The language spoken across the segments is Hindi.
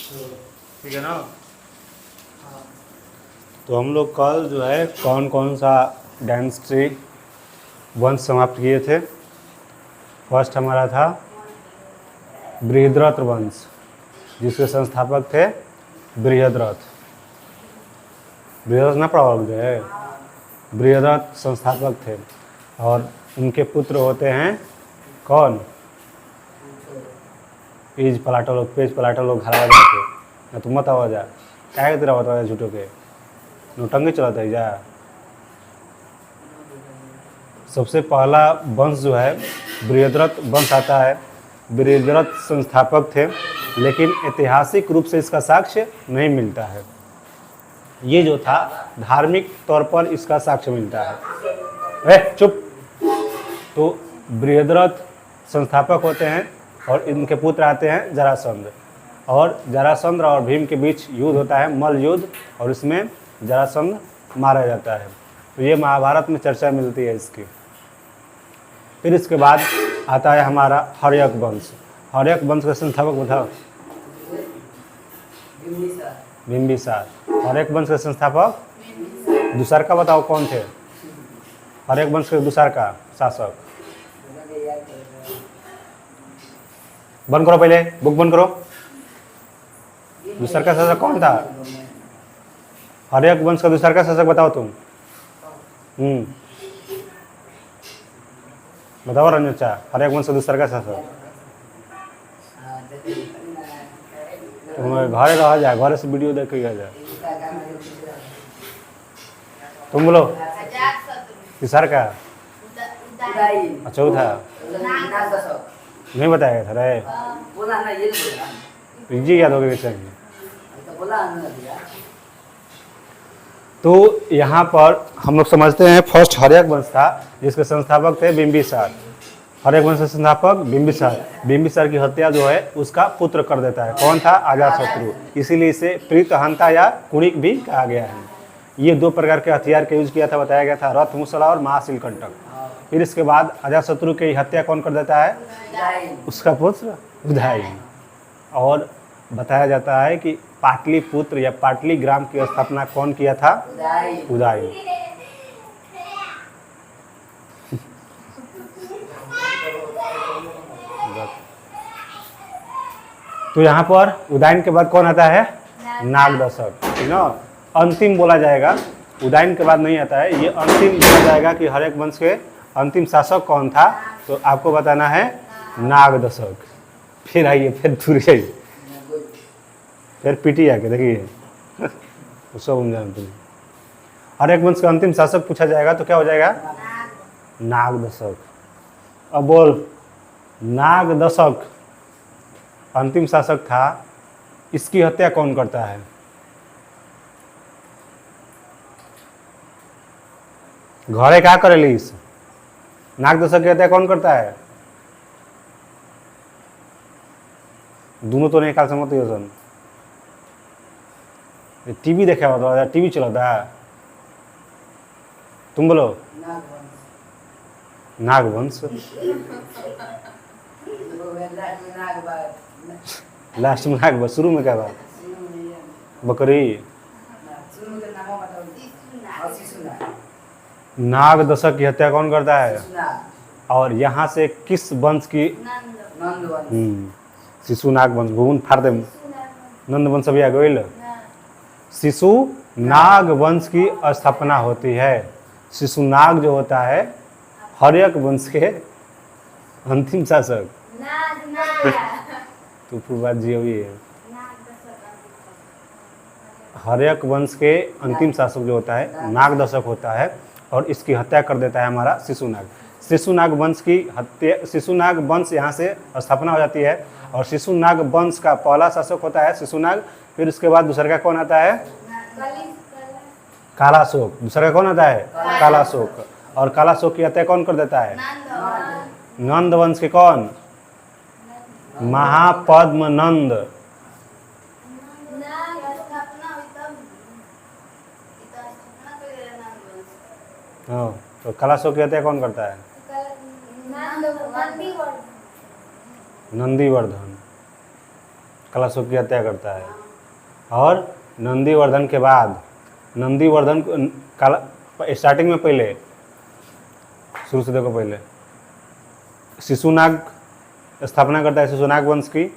ठीक है ना। तो हम लोग कल जो है कौन कौन सा डायनेस्टी वंश समाप्त किए थे। फर्स्ट हमारा था बृहद्रथ वंश, जिसके संस्थापक थे बृहद्रथ। बृहद्रथ ना पढ़ा होगा जो है, बृहद्रथ संस्थापक थे। और उनके पुत्र होते हैं कौन? पेज पलाटो लोग घर आ जाते ना, तुम मत आवा जा क्या के तेरा बता झूठो के नोटंगे चलाता है जा। सबसे पहला वंश जो है बृहद्रथ वंश आता है। बृहद्रथ संस्थापक थे, लेकिन ऐतिहासिक रूप से इसका साक्ष्य नहीं मिलता है। ये जो था धार्मिक तौर पर इसका साक्ष्य मिलता है। चुप। तो बृहद्रथ संस्थापक होते हैं और इनके पुत्र आते हैं जरासंध। और जरासंध और भीम के बीच युद्ध होता है, मल्ल युद्ध, और इसमें जरासंध मारा जाता है। तो ये महाभारत में चर्चा मिलती है इसकी। फिर इसके बाद आता है हमारा हर्यक वंश। हर्यक वंश का संस्थापक बताओ। बिंबिसार। हर्यक वंश के संस्थापक दूसर का बताओ कौन थे? हर्यक वंश के दूसर का शासक। बंद करो, पहले बुक बंद करो। दूसर का शासक कौन था? हर्यक वंश का दूसर का शासक बताओ तुम। बताओ रंजोचा, हर्यक वंश का दूसर का शासक। तुम घरे रह जाए, घरे से वीडियो देख के जाए। तुम बोलो तीसर का। चौथा नहीं बताया था रे, इजी याद हो गया चाहिए। तो यहाँ पर हम लोग समझते हैं फर्स्ट हर्यक वंश था, जिसके संस्थापक थे बिंबिसार। हर्यक वंश के संस्थापक बिंबिसार। बिंबिसार की हत्या जो है उसका पुत्र कर देता है। कौन था? अजातशत्रु। इसीलिए इसे प्रीतहंता या कुणिक भी कहा गया है। ये दो प्रकार के हथियार का यूज किया था, बताया गया था, रथ मुसला और महाशिलकंटक। फिर इसके बाद अजातशत्रु की हत्या कौन कर देता है? उसका पुत्र उदयन। और बताया जाता है कि पाटलिपुत्र या पाटली ग्राम की स्थापना कौन किया था? उदयन। तो यहाँ पर उदयन के बाद कौन आता है? नागदशक। ठीक ना, अंतिम बोला जाएगा, उदयन के बाद नहीं आता है। ये अंतिम बोला जाएगा कि हर्यक वंश के अंतिम शासक कौन था, तो आपको बताना है नागदशक। फिर आइए, फिर दूर जाइए, फिर पीटी आके देखिए सब हम जानते हैं। हर्यक वंश का अंतिम शासक पूछा जाएगा तो क्या हो जाएगा? नागदशक। अब बोल, नागदशक अंतिम शासक था, इसकी हत्या कौन करता है? घरे क्या करेली इस नागदशक की हत्या कौन करता है? दोनों तो नहीं काल समझ सन। टीवी देखा होता, टीवी चलाता है। तुम बोलो नागवंश। लास्ट में नाग, शुरू में क्या बात? बकरी। नागदशक की हत्या कौन करता है? और यहाँ से किस वंश की? शिशुनाग वंश। भून फाड़ दे, नंद वंश अभी आ गई। शिशुनाग वंश की स्थापना होती है। शिशुनाग जो होता है हर्यक वंश के अंतिम शासक। तो पूर्वाज जी अभी है। हर्यक वंश के अंतिम शासक जो होता है नागदशक होता है, और इसकी हत्या कर देता है हमारा शिशुनाग। शिशुनाग वंश की हत्या, शिशुनाग वंश यहाँ से स्थापना हो जाती है। और शिशुनाग वंश का पहला शासक होता है शिशुनाग। फिर उसके बाद दूसरा का कौन आता है? कालाशोक। दूसरा का कौन आता है? कालाशोक। और कालाशोक की हत्या कौन कर देता है? नंद वंश के कौन? महापद्म नंद। हाँ, तो कालाशोक की हत्या कौन करता है? नंदीवर्धन। कालाशोक की हत्या करता है। और नंदीवर्धन के बाद, नंदीवर्धन काला स्टार्टिंग में पहले, शुरू से देखो, पहले शिशुनाग स्थापना करता है, शिशुनाग वंश की,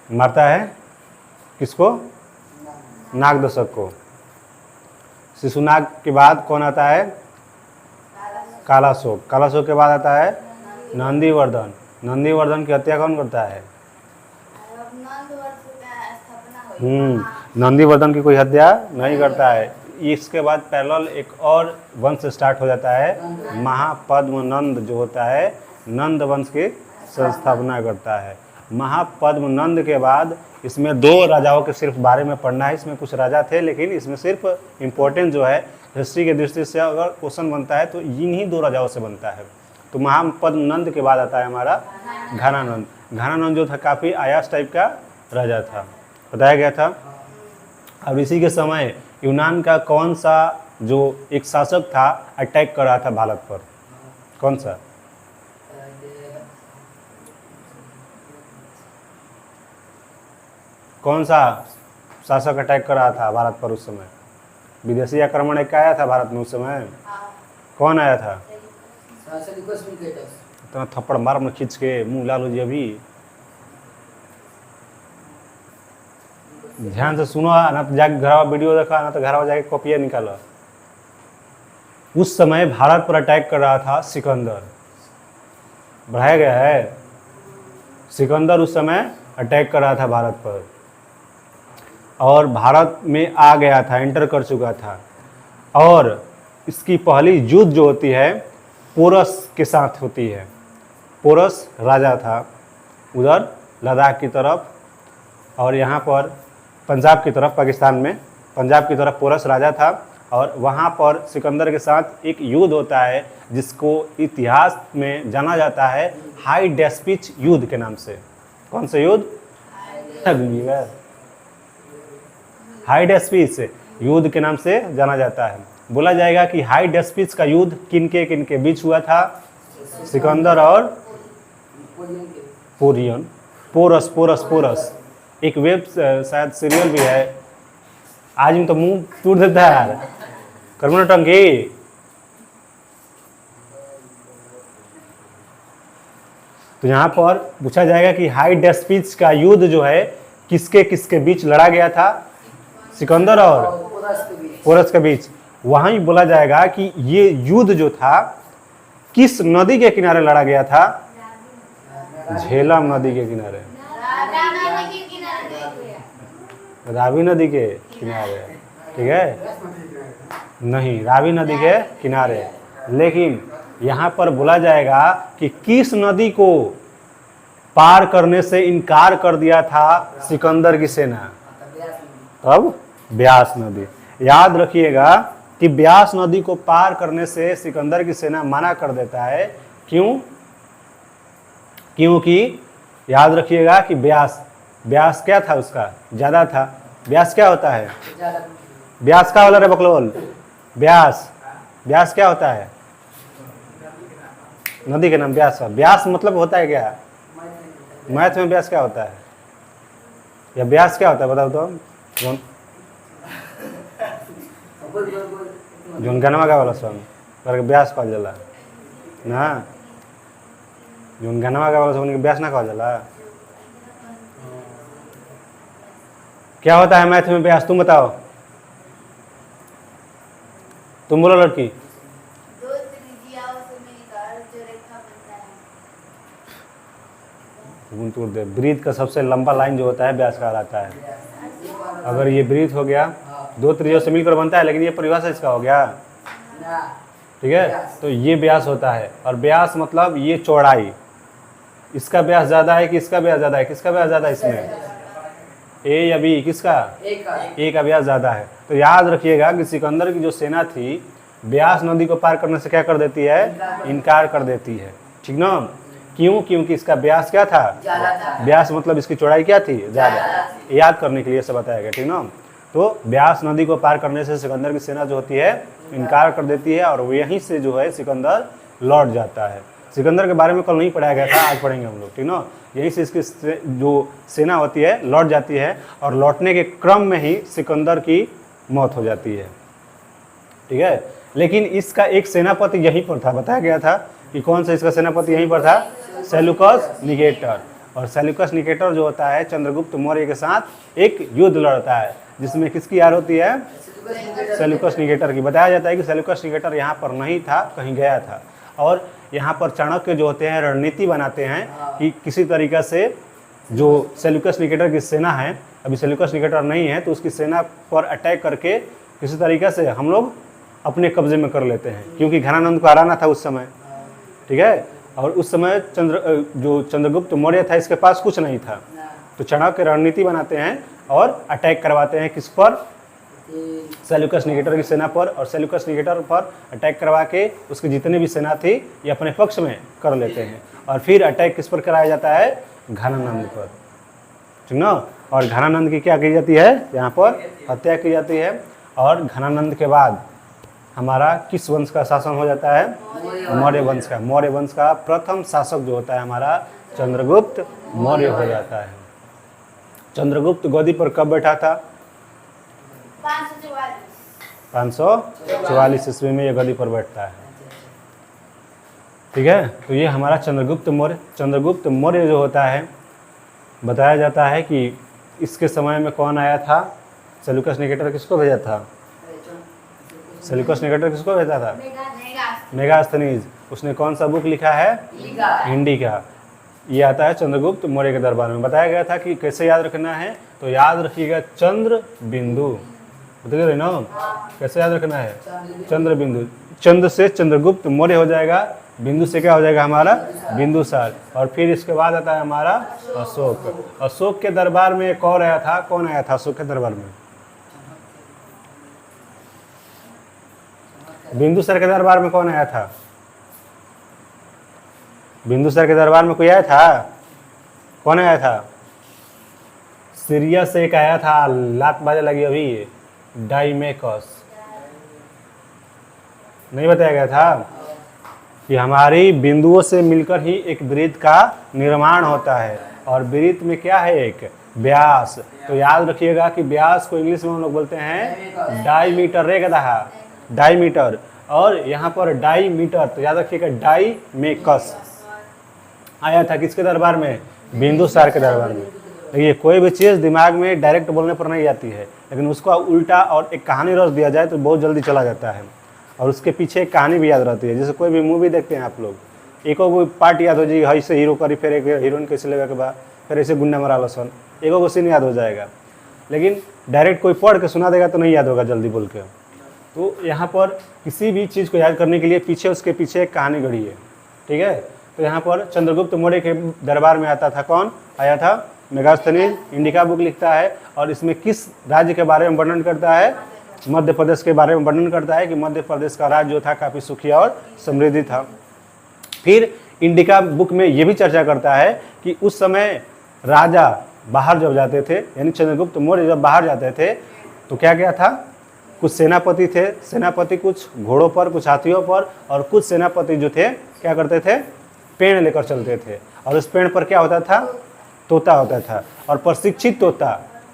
मारता है किसको? नागदशक को। शिशुनाग के बाद कौन आता है? कालाशोक। कालाशोक के बाद आता है नंदीवर्धन। नंदीवर्धन की हत्या कौन करता है? नंदीवर्धन की कोई हत्या नहीं करता है। इसके बाद पैरेलल एक और वंश स्टार्ट हो जाता है, महापद्म नंद जो होता है, नंद वंश की संस्थापना करता है। महापद्म नंद के बाद इसमें 2 राजाओं के सिर्फ बारे में पढ़ना है। इसमें कुछ राजा थे, लेकिन इसमें सिर्फ इम्पोर्टेंट जो है हिस्ट्री के दृष्टि से अगर क्वेश्चन बनता है तो इन्हीं 2 राजाओं से बनता है। तो महापद्म नंद के बाद आता है हमारा घनानंद। घनानंद जो था काफ़ी आयास टाइप का राजा था, बताया गया था। अब इसी के समय यूनान का कौन सा जो एक शासक था अटैक कर रहा था भारत पर? कौन सा? कौन सा शासक अटैक कर रहा था भारत पर उस समय? विदेशी आक्रमण एक आया था भारत में उस समय। कौन आया था? इतना थप्पड़ मार में खींच के मुंह ला लो जी। अभी ध्यान से सुनो, ना तो जाके घरवा वीडियो देखा, ना तो घरवा जाके कॉपियाँ निकाला। उस समय भारत पर अटैक कर रहा था सिकंदर, बढ़ाया गया है। सिकंदर उस समय अटैक कर रहा था भारत पर और भारत में आ गया था, एंटर कर चुका था। और इसकी पहली युद्ध जो होती है पोरस के साथ होती है। पोरस राजा था उधर लद्दाख की तरफ, और यहाँ पर पंजाब की तरफ, पाकिस्तान में पंजाब की तरफ पोरस राजा था। और वहाँ पर सिकंदर के साथ एक युद्ध होता है जिसको इतिहास में जाना जाता है हाई डेस्पिच युद्ध के नाम से। कौन सा युद्ध? हाई डेस्पिच युद्ध के नाम से जाना जाता है। बोला जाएगा कि हाई डेस्पिच का युद्ध किनके बीच हुआ था? सिकंदर और पोरियन। पोरस पोरस पोरस एक वेब शायद सीरियल भी है। आज में तो मुंह टूट देता है यार, कर्मन टंकी। तो यहाँ पर पूछा जाएगा कि हाई डेस्पिच का युद्ध जो है किसके बीच लड़ा गया था? सिकंदर और पोरस के बीच। वहीं बोला जाएगा कि ये युद्ध जो था किस नदी के किनारे लड़ा गया था? झेलम नदी के किनारे, रावी नदी के किनारे। ठीक है, नहीं, रावी नदी के किनारे। लेकिन यहाँ पर बोला जाएगा कि किस नदी को पार करने से इनकार कर दिया था सिकंदर की सेना? अब ब्यास नदी। याद रखिएगा कि ब्यास नदी को पार करने से सिकंदर की सेना मना कर देता है। क्यों? क्योंकि याद रखिएगा कि ब्यास क्या था? उसका ज़्यादा था। ब्यास क्या होता है? ब्यास क्या वाला रे बकलोल? ब्यास क्या होता है? नदी के नाम ब्यास है। ब्यास मतलब होता है क्या? मैथ में ब्यास क्या होता है? या ब्यास क्या होता है बताओ तो। जोन गनवा का वाला सॉन्ग करके ब्यास कहल जाला ना, जोन गनवा का वाला सॉन्ग ब्यास ना कहल जाला। क्या होता है मैथ में ब्यास? तुम बताओ, तुम बोलो लड़की। तोड़ दे। ब्रीथ का सबसे लंबा लाइन जो होता है ब्यास कहलाता है। अगर ये ब्रीथ हो गया 2 त्रिज्यों से मिलकर बनता है, लेकिन ये परिभाषा इसका हो गया। ठीक है, तो ये ब्यास होता है। और ब्यास मतलब ये चौड़ाई। इसका ब्यास ज़्यादा है कि इसका ब्यास ज़्यादा है? किसका ब्यास ज़्यादा है इसमें? ए या बी? किसका? ए का ब्यास ज़्यादा है। तो याद रखिएगा कि सिकंदर की जो सेना थी ब्यास नदी को पार करने से क्या कर देती है? इनकार कर देती है। ठीक ना? क्यों? क्योंकि इसका ब्यास क्या था? ब्यास मतलब इसकी चौड़ाई क्या थी? ज़्यादा। याद करने के लिए सब बताया गया। ठीक ना? तो ब्यास नदी को पार करने से सिकंदर की सेना जो होती है इनकार कर देती है, और वो यहीं से जो है सिकंदर लौट जाता है। सिकंदर के बारे में कल नहीं पढ़ाया गया था, आज पढ़ेंगे हम लोग। ठीक ना? यहीं से इसकी जो सेना होती है लौट जाती है, और लौटने के क्रम में ही सिकंदर की मौत हो जाती है। ठीक है, लेकिन इसका एक सेनापति यहीं पर था, बताया गया था कि कौन सा इसका सेनापति यहीं पर था, सेल्यूकस निकेटर। और सेल्यूकस निकेटर जो होता है चंद्रगुप्त मौर्य के साथ एक युद्ध लड़ता है, जिसमें किसकी हार होती है, सेल्यूकस निकेटर की। बताया जाता है कि सेल्यूकस निकेटर यहाँ पर नहीं था, कहीं गया था, और यहाँ पर चाणक्य जो होते हैं रणनीति बनाते हैं कि किसी तरीक़े से जो सेल्यूकस निकेटर की सेना है, अभी सेल्यूकस निकेटर नहीं है, तो उसकी सेना पर अटैक करके किसी तरीक़े से हम लोग अपने कब्जे में कर लेते हैं, क्योंकि घनानंद को हराना था उस समय। ठीक है, और उस समय जो चंद्रगुप्त मौर्य था इसके पास कुछ नहीं था, तो चाणक्य रणनीति बनाते हैं और अटैक करवाते हैं किस पर, सेल्यूकस निकेटर की सेना पर, और सेल्यूकस निकेटर पर अटैक करवा के उसकी जितनी भी सेना थी ये अपने पक्ष में कर लेते हैं, और फिर अटैक किस पर कराया जाता है, घनानंद पर। ठीक ना, और घनानंद की क्या की जाती है, यहाँ पर हत्या की जाती है। और घनानंद के बाद हमारा किस वंश का शासन हो जाता है, मौर्य वंश का। मौर्य वंश का प्रथम शासक जो होता है हमारा चंद्रगुप्त मौर्य हो जाता है। चंद्रगुप्त गद्दी पर कब बैठा था, 544 ईस्वी में ये गद्दी पर बैठता है। ठीक है, तो ये हमारा चंद्रगुप्त मौर्य। चंद्रगुप्त मौर्य जो होता है, बताया जाता है कि इसके समय में कौन आया था, सेल्यूकस निकेटर किसको भेजा था, सेल्यूकस निकेटर किसको भेजा था, मेगास्थनीज। उसने कौन सा बुक लिखा है, इंडिका। ये आता है चंद्रगुप्त मौर्य के दरबार में। बताया गया था कि कैसे याद रखना है, तो याद रखिएगा चंद्र बिंदु, बताइए रहे ना, कैसे याद रखना है, चंद्र बिंदु। चंद्र से चंद्रगुप्त मौर्य हो जाएगा, बिंदु से क्या हो जाएगा हमारा, बिंदुसार, और फिर इसके बाद आता है हमारा अशोक। अशोक के दरबार में एक और आया था, कौन आया था अशोक के दरबार में, बिंदुसार के दरबार में कौन आया था, बिंदुसार के दरबार में कोई आया था, कौन आया था, सीरिया से एक आया था, लात बाजे लगी अभी, डाइमेकस। नहीं बताया गया था कि हमारी बिंदुओं से मिलकर ही एक वृत्त का निर्माण होता है, और वृत्त में क्या है, एक व्यास। तो याद रखिएगा कि व्यास को इंग्लिश में हम लोग बोलते हैं डाईमीटर, रे गधा, डाईमीटर। और यहाँ पर डाईमीटर, तो याद रखिएगा डाईमेकस आया था किसके दरबार में, बिंदुसार के दरबार में। देखिए कोई भी चीज़ दिमाग में डायरेक्ट बोलने पर नहीं आती है, लेकिन उसको उल्टा और एक कहानी रच दिया जाए तो बहुत जल्दी चला जाता है, और उसके पीछे एक कहानी भी याद रहती है। जैसे कोई भी मूवी देखते हैं आप लोग, एको को पार्ट याद हो जाएगी, ऐसे हीरो करी, फिर एक हीरोइन कैसे लगा के बाद, फिर ऐसे गुंडा मरा लसन, एको को सीन याद हो जाएगा, लेकिन डायरेक्ट कोई पढ़ के सुना देगा तो नहीं याद होगा जल्दी बोल के। तो यहाँ पर किसी भी चीज़ को याद करने के लिए पीछे उसके पीछे एक कहानी गढ़ी है। ठीक है, तो यहाँ पर चंद्रगुप्त मौर्य के दरबार में आता था, कौन आया था, मेगास्थनीज। इंडिका बुक लिखता है, और इसमें किस राज्य के बारे में वर्णन करता है, मध्य प्रदेश के बारे में वर्णन करता है कि मध्य प्रदेश का राज्य जो था काफ़ी सुखी और समृद्धि था। फिर इंडिका बुक में ये भी चर्चा करता है कि उस समय राजा बाहर जब जाते थे, यानी चंद्रगुप्त मौर्य जब बाहर जाते थे तो क्या क्या था, कुछ सेनापति थे, सेनापति कुछ घोड़ों पर, कुछ हाथियों पर, और कुछ सेनापति जो थे क्या करते थे, पेड़ लेकर चलते थे, और उस पेड़ पर क्या होता था, तोता होता था। और प्रशिक्षित तोता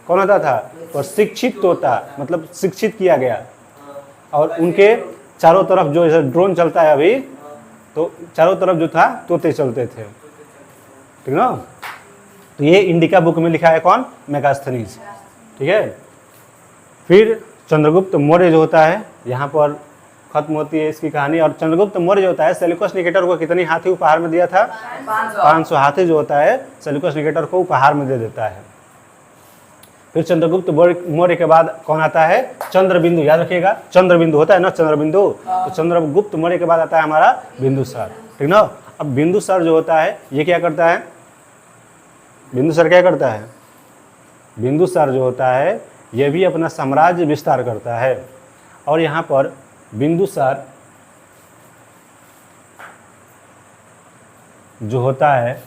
कौन होता था, प्रशिक्षित तोता मतलब शिक्षित किया गया, और उनके चारों तरफ जो जैसे ड्रोन चलता है अभी, तो चारों तरफ जो था तोते चलते थे। ठीक ना, तो ये इंडिका बुक में लिखा है कौन, मेगास्थनीज। ठीक है, फिर चंद्रगुप्त मौर्य जो होता है यहाँ पर खत्म होती है इसकी कहानी। और चंद्रगुप्त मौर्य जो होता है सेल्यूकस निकेटर को कितनी हाथी उपहार में दिया था, 500 हाथी जो होता है सेल्यूकस निकेटर को उपहार में दे देता है। फिर चंद्रगुप्त मौर्य के बाद कौन आता है, चंद्रबिंदु। याद रखिएगा चंद्रबिंदु होता है ना, चंद्रबिंदु। तो चंद्रगुप्त मौर्य के बाद आता है हमारा बिंदुसार। ठीक ना, अब बिंदुसार जो होता है ये क्या करता है, बिंदुसार क्या करता है, बिंदुसार जो होता है ये भी अपना साम्राज्य विस्तार करता है। और यहाँ पर बिंदुसार जो होता है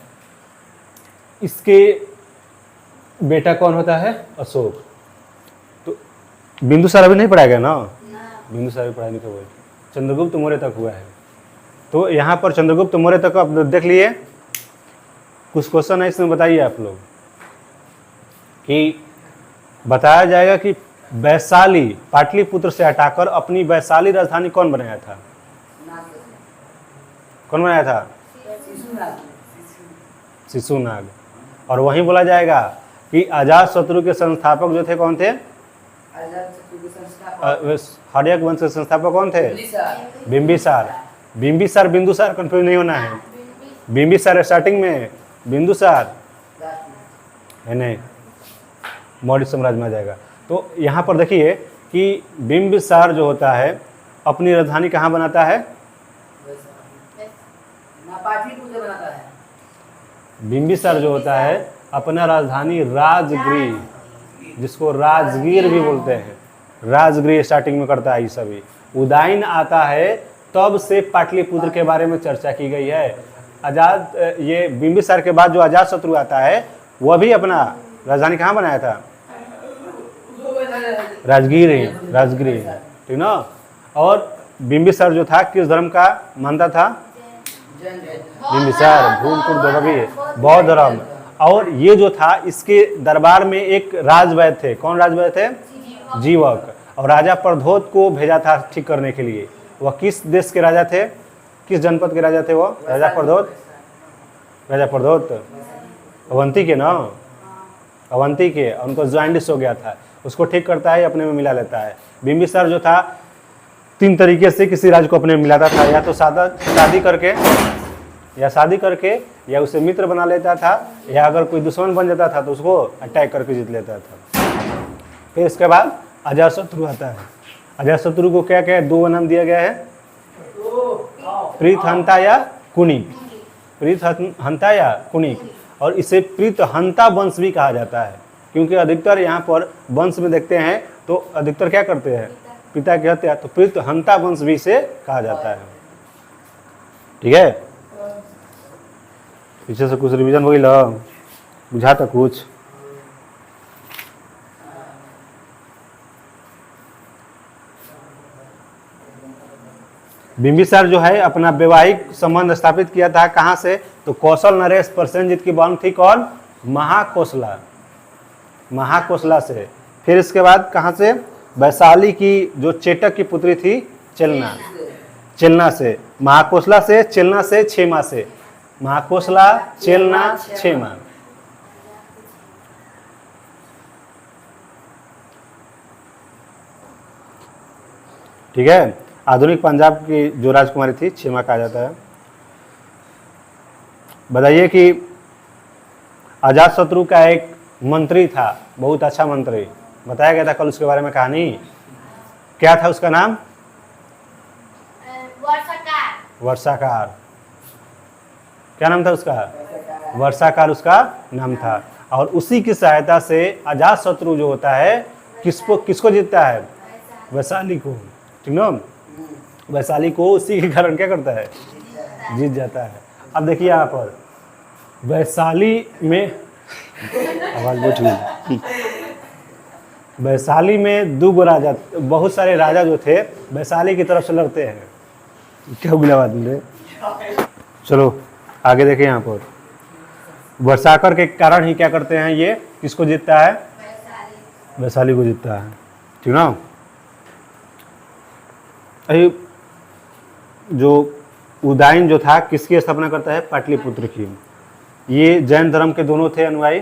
इसके बेटा कौन होता है, अशोक। तो बिंदुसार अभी नहीं पढ़ाया गया ना, बिंदुसार भी पढ़ाई नहीं हुआ, चंद्रगुप्त मौर्य तक हुआ है। तो यहाँ पर चंद्रगुप्त मौर्य तक आप देख लिए। कुछ क्वेश्चन है इसमें, बताइए आप लोग कि बताया जाएगा कि वैशाली पाटलिपुत्र से हटाकर अपनी वैशाली राजधानी कौन बनाया था? कौन बनाया था? शिशुनाग। और वहीं बोला जाएगा कि अजातशत्रु के संस्थापक जो थे कौन थे? हर्यक वंश के संस्थापक कौन थे? बिंबिसार। बिंबिसार बिंदुसार कंफ्यूज नहीं होना है। बिंबिसार स्टार्टिंग में, बिंदुसार है नहीं, मौर्य साम्राज्य में आ जाएगा। तो यहाँ पर देखिए कि बिंबिसार जो होता है अपनी राजधानी कहाँ बनाता है? बिंबिसार जो होता है अपना राजधानी राजगृह, जिसको राजगीर भी बोलते हैं, राजगृह स्टार्टिंग में करता है ये सभी। उदयन आता है तब से पाटलिपुत्र के बारे में चर्चा की गई है। ये बिंबिसार के बाद जो अजातशत्रु आता है वह भी अपना राजधानी कहाँ बनाया था? राजगीर, राजगृह, ठीक ना। और बिंबिसार जो था किस धर्म का मानता था? बिंबिसार बौद्ध धर्म। और ये जो था इसके दरबार में एक राजवैद्य थे। कौन राजवैद्य थे? जीवक। और राजा प्रद्योत को भेजा था ठीक करने के लिए। वह किस देश के राजा थे? किस जनपद के राजा थे वो? राजा प्रद्योत। राजा प्रद्योत अवंती के ना, अवंती के। उनको जॉइंडिस हो गया था, उसको ठीक करता है, अपने में मिला लेता है। बिंबिसार जो था 3 तरीके से किसी राज्य को अपने में मिलाता था, या तो शादी करके, या उसे मित्र बना लेता था, या अगर कोई दुश्मन बन जाता था तो उसको अटैक करके जीत लेता था। फिर इसके बाद अजातशत्रु आता है। अजातशत्रु को क्या क्या 2 नाम दिया गया है? प्रीतहंता या कुनिक। प्रीतहंता या कुनिक। और इसे प्रीतहंता वंश भी कहा जाता है, क्योंकि अधिकतर यहाँ पर वंश में देखते हैं तो अधिकतर क्या करते हैं? पिता की हत्या। तो प्रीतहंता वंश भी इसे कहा जाता है। ठीक है, पीछे से कुछ रिवीजन हो गया, बुझाता कुछ? बिंबिसार जो है अपना वैवाहिक संबंध स्थापित किया था कहाँ से? तो कौशल नरेश प्रसेनजीत की बहन थी कौन? महाकोसला। महाकोसला से। फिर इसके बाद कहाँ से? वैशाली की जो चेटक की पुत्री थी चेलना। चेलना से। महाकोसला से, चेलना से, क्षेमा से। महाकोसला, चेलना, क्षेमा। ठीक है। आधुनिक पंजाब की जो राजकुमारी थी क्षेमा कहा जाता है। बताइए कि अजातशत्रु का एक मंत्री था, बहुत अच्छा मंत्री, बताया गया था कल उसके बारे में कहानी। क्या था उसका नाम? वर्षाकार। क्या नाम था उसका? वर्षाकार उसका नाम था। और उसी की सहायता से अजातशत्रु जो होता है किसको जीतता है? वैशाली को, ठीक ना। वैशाली को उसी के कारण क्या करता है? जीत जाता है। अब देखिए यहाँ पर वैशाली में आवाज बहुत, वैशाली में 2 राजा, बहुत सारे राजा जो थे वैशाली की तरफ से लड़ते हैं। क्या बुला बात है? चलो आगे देखें। यहाँ पर वर्षाकर के कारण ही क्या करते हैं, ये किसको जीतता है? वैशाली को जीतता है, ठीक ना। जो उदयन जो था किसकी स्थापना करता है? पाटलिपुत्र की। ये जैन धर्म के दोनों थे अनुयायी,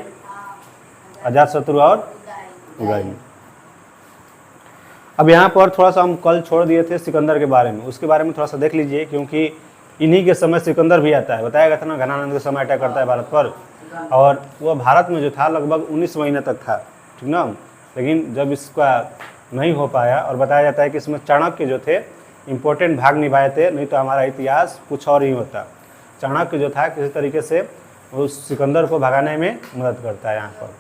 अजातशत्रु और उदयन। अब यहाँ पर थोड़ा सा हम कल छोड़ दिए थे सिकंदर के बारे में, उसके बारे में थोड़ा सा देख लीजिए, क्योंकि इन्हीं के समय सिकंदर भी आता है। बताया गया था ना, घनानंद के समय अटैक करता है भारत पर, और वह भारत में जो था लगभग 19 महीने तक था, ठीक ना। लेकिन जब इसका नहीं हो पाया, और बताया जाता है कि इसमें चाणक्य जो थे इम्पोर्टेंट भाग निभाए थे, नहीं तो हमारा इतिहास कुछ और ही होता। चाणक्य जो था किसी तरीके से उस सिकंदर को भगाने में मदद करता है। यहाँ पर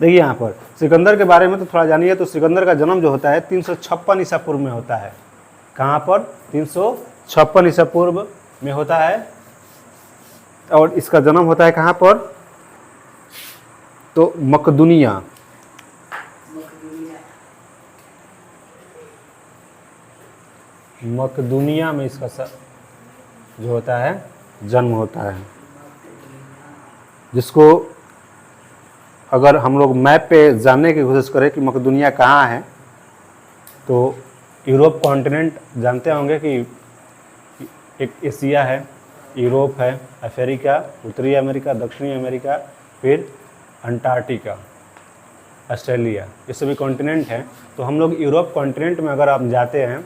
देखिए, यहाँ पर सिकंदर के बारे में तो थोड़ा जानिए। तो सिकंदर का जन्म जो होता है 356 ईसा पूर्व में होता है। कहाँ पर? 356 ईसा पूर्व में होता है। और इसका जन्म होता है कहाँ पर? तो मकदूनिया। मकदूनिया में इसका जो होता है जन्म होता है। जिसको अगर हम लोग मैप पे जानने की कोशिश करें कि मकदूनिया कहाँ है, तो यूरोप कॉन्टिनेंट जानते होंगे कि एक एशिया है, यूरोप है, अफ्रीका, उत्तरी अमेरिका, दक्षिणी अमेरिका, फिर अंटार्कटिका, ऑस्ट्रेलिया, ये सभी कॉन्टिनेंट हैं। तो हम लोग यूरोप कॉन्टिनेंट में अगर आप जाते हैं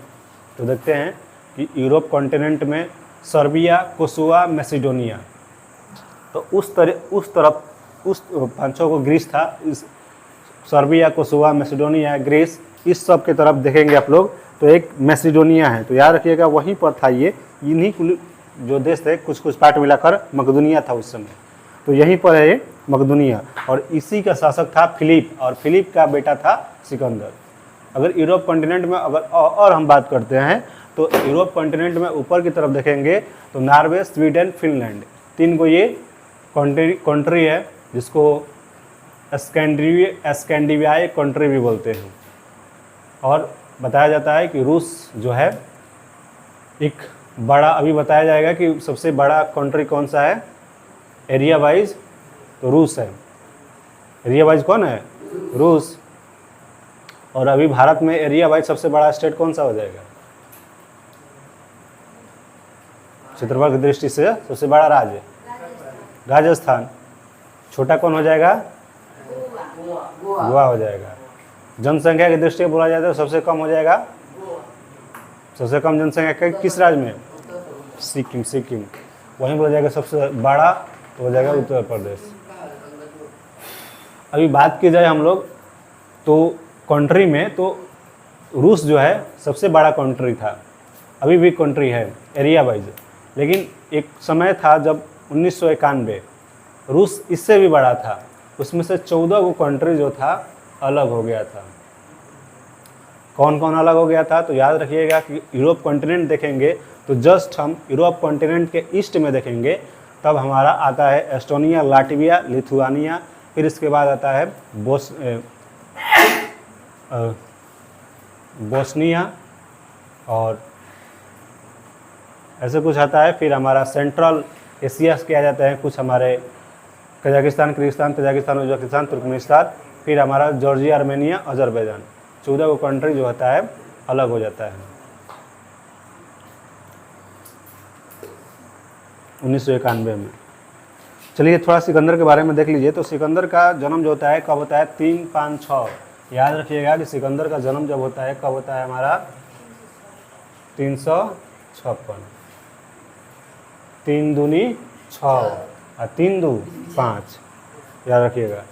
तो देखते हैं कि यूरोप कॉन्टिनेंट में सर्बिया, कोसोवा, मैसिडोनिया, तो उस तरफ उस पांचों को ग्रीस था, इस सर्बिया, कोसोवा, मैसिडोनिया, ग्रीस, इस सब के तरफ देखेंगे आप लोग तो एक मैसिडोनिया है, तो याद रखिएगा वहीं पर था ये, इन्हीं कुल जो देश थे कुछ कुछ पार्ट मिलाकर मकदूनिया था उस समय, तो यहीं पर है मकदूनिया, और इसी का शासक था फिलिप, और फिलिप का बेटा था सिकंदर। अगर यूरोप कॉन्टिनेंट में अगर और हम बात करते हैं तो यूरोप कॉन्टिनेंट में ऊपर की तरफ देखेंगे तो नॉर्वे, स्वीडन, फिनलैंड, 3 को ये कंट्री है जिसको स्कैंडिनेवियाई कंट्री भी बोलते हैं। और बताया जाता है कि रूस जो है एक बड़ा, अभी बताया जाएगा कि सबसे बड़ा कंट्री कौन सा है एरिया वाइज, तो रूस है। एरिया वाइज कौन है? रूस। और अभी भारत में एरिया वाइज सबसे बड़ा स्टेट कौन सा हो जाएगा? क्षेत्रफल की दृष्टि से सबसे बड़ा राज्य राजस्थान। छोटा कौन हो जाएगा? गोवा हो जाएगा। जनसंख्या की दृष्टि से बोला जाता है सबसे कम हो जाएगा, सबसे कम जनसंख्या किस राज्य में? सिक्किम। वहीं बोला जाएगा सबसे बड़ा तो हो जाएगा उत्तर प्रदेश। अभी बात की जाए हम लोग तो कंट्री में, तो रूस जो है सबसे बड़ा कंट्री था, अभी भी कंट्री है एरिया वाइज, लेकिन एक समय था जब 1991 रूस इससे भी बड़ा था, उसमें से 14 को कंट्री जो था अलग हो गया था। कौन कौन अलग हो गया था? तो याद रखिएगा कि यूरोप कॉन्टिनेंट देखेंगे तो जस्ट हम यूरोप कॉन्टिनेंट के ईस्ट में देखेंगे, तब हमारा आता है एस्टोनिया, लाटविया, लिथुआनिया, फिर इसके बाद आता है बोस्निया और ऐसे कुछ आता है। फिर हमारा सेंट्रल एशिया से किया जाता है कुछ, हमारे Kazakhstan, Kyrgyzstan, Tajikistan, Uzbekistan, Turkmenistan, फिर हमारा जॉर्जिया, आर्मेनिया, अजरबैजान। 14 को कंट्री जो होता है अलग हो जाता है 1991 में। चलिए थोड़ा सिकंदर के बारे में देख लीजिए। तो सिकंदर का जन्म जो होता है कब होता है? 356। याद रखिएगा कि सिकंदर का जन्म जब होता है कब होता है हमारा? 356। 3 दूनी 6 और 3 दू 5, याद रखिएगा।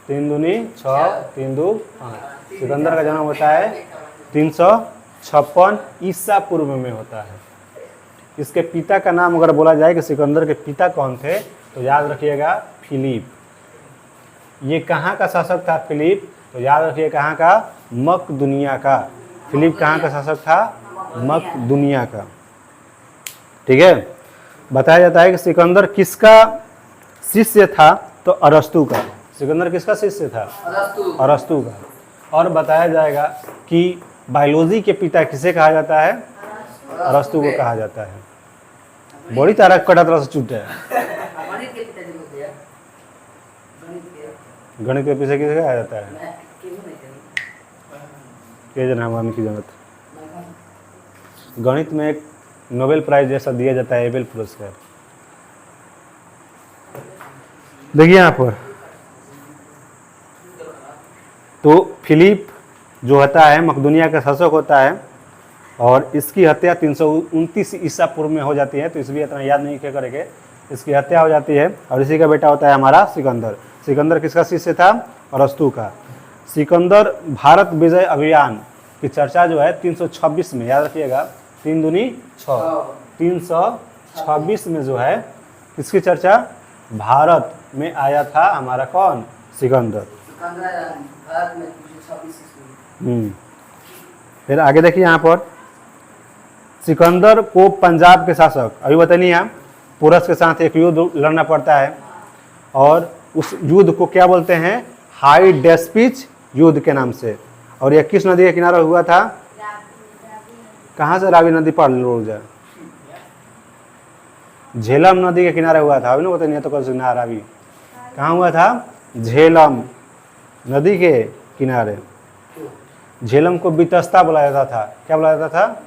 3 दूनी 6, 3 दू 5। सिकंदर का जन्म होता है 356 ईसा पूर्व में होता है। इसके पिता का नाम अगर बोला जाए कि सिकंदर के पिता कौन थे, तो याद रखिएगा फिलिप। ये कहाँ का शासक था फिलिप? तो याद रखिए कहाँ का? मकदूनिया का। फिलिप कहाँ का शासक था? मकदूनिया का। ठीक है। बताया जाता है कि सिकंदर किसका शिष्य था? तो अरस्तु का। सिकंदर किसका शिष्य था? अरस्तु का। और बताया जाएगा कि बायोलॉजी के पिता किसे कहा जाता है? अरस्तु को कहा जाता है। बड़ी तारा कटा तरह से चुट है। गणित के पीछे किसे कहा जाता है? के जनाब की जरूरत। गणित में एक नोबेल प्राइज जैसा दिया जाता है, एबेल पुरस्कार। देखिए यहाँ पर तो फिलिप जो होता है मकदूनिया का शासक होता है, और इसकी हत्या 329 ईसा पूर्व में हो जाती है, तो इसलिए इतना याद नहीं क्या करेंगे। इसकी हत्या हो जाती है और इसी का बेटा होता है हमारा सिकंदर। सिकंदर किसका शिष्य था? अरस्तु का। सिकंदर भारत विजय अभियान की चर्चा जो है 326 में, याद रखिएगा 3 दूनी 6, 326 में जो है किसकी चर्चा? भारत में आया था हमारा कौन? सिकंदर। फिर आगे देखिए यहाँ पर सिकंदर को पंजाब के शासक, अभी बताइए यहाँ, पुरस के साथ एक युद्ध लड़ना पड़ता है, और उस युद्ध को क्या बोलते हैं? हाई डेस्पिच युद्ध के नाम से। और यह किस नदी के किनारे हुआ था? कहाँ से? रावी नदी पढ़ लो जाए, झेलम नदी के किनारे हुआ था। अभी ना बताइए तो कल से ना रावी कहाँ हुआ था? झेलम नदी के किनारे। झेलम को वितस्ता बोला जाता था। क्या बोला जाता था?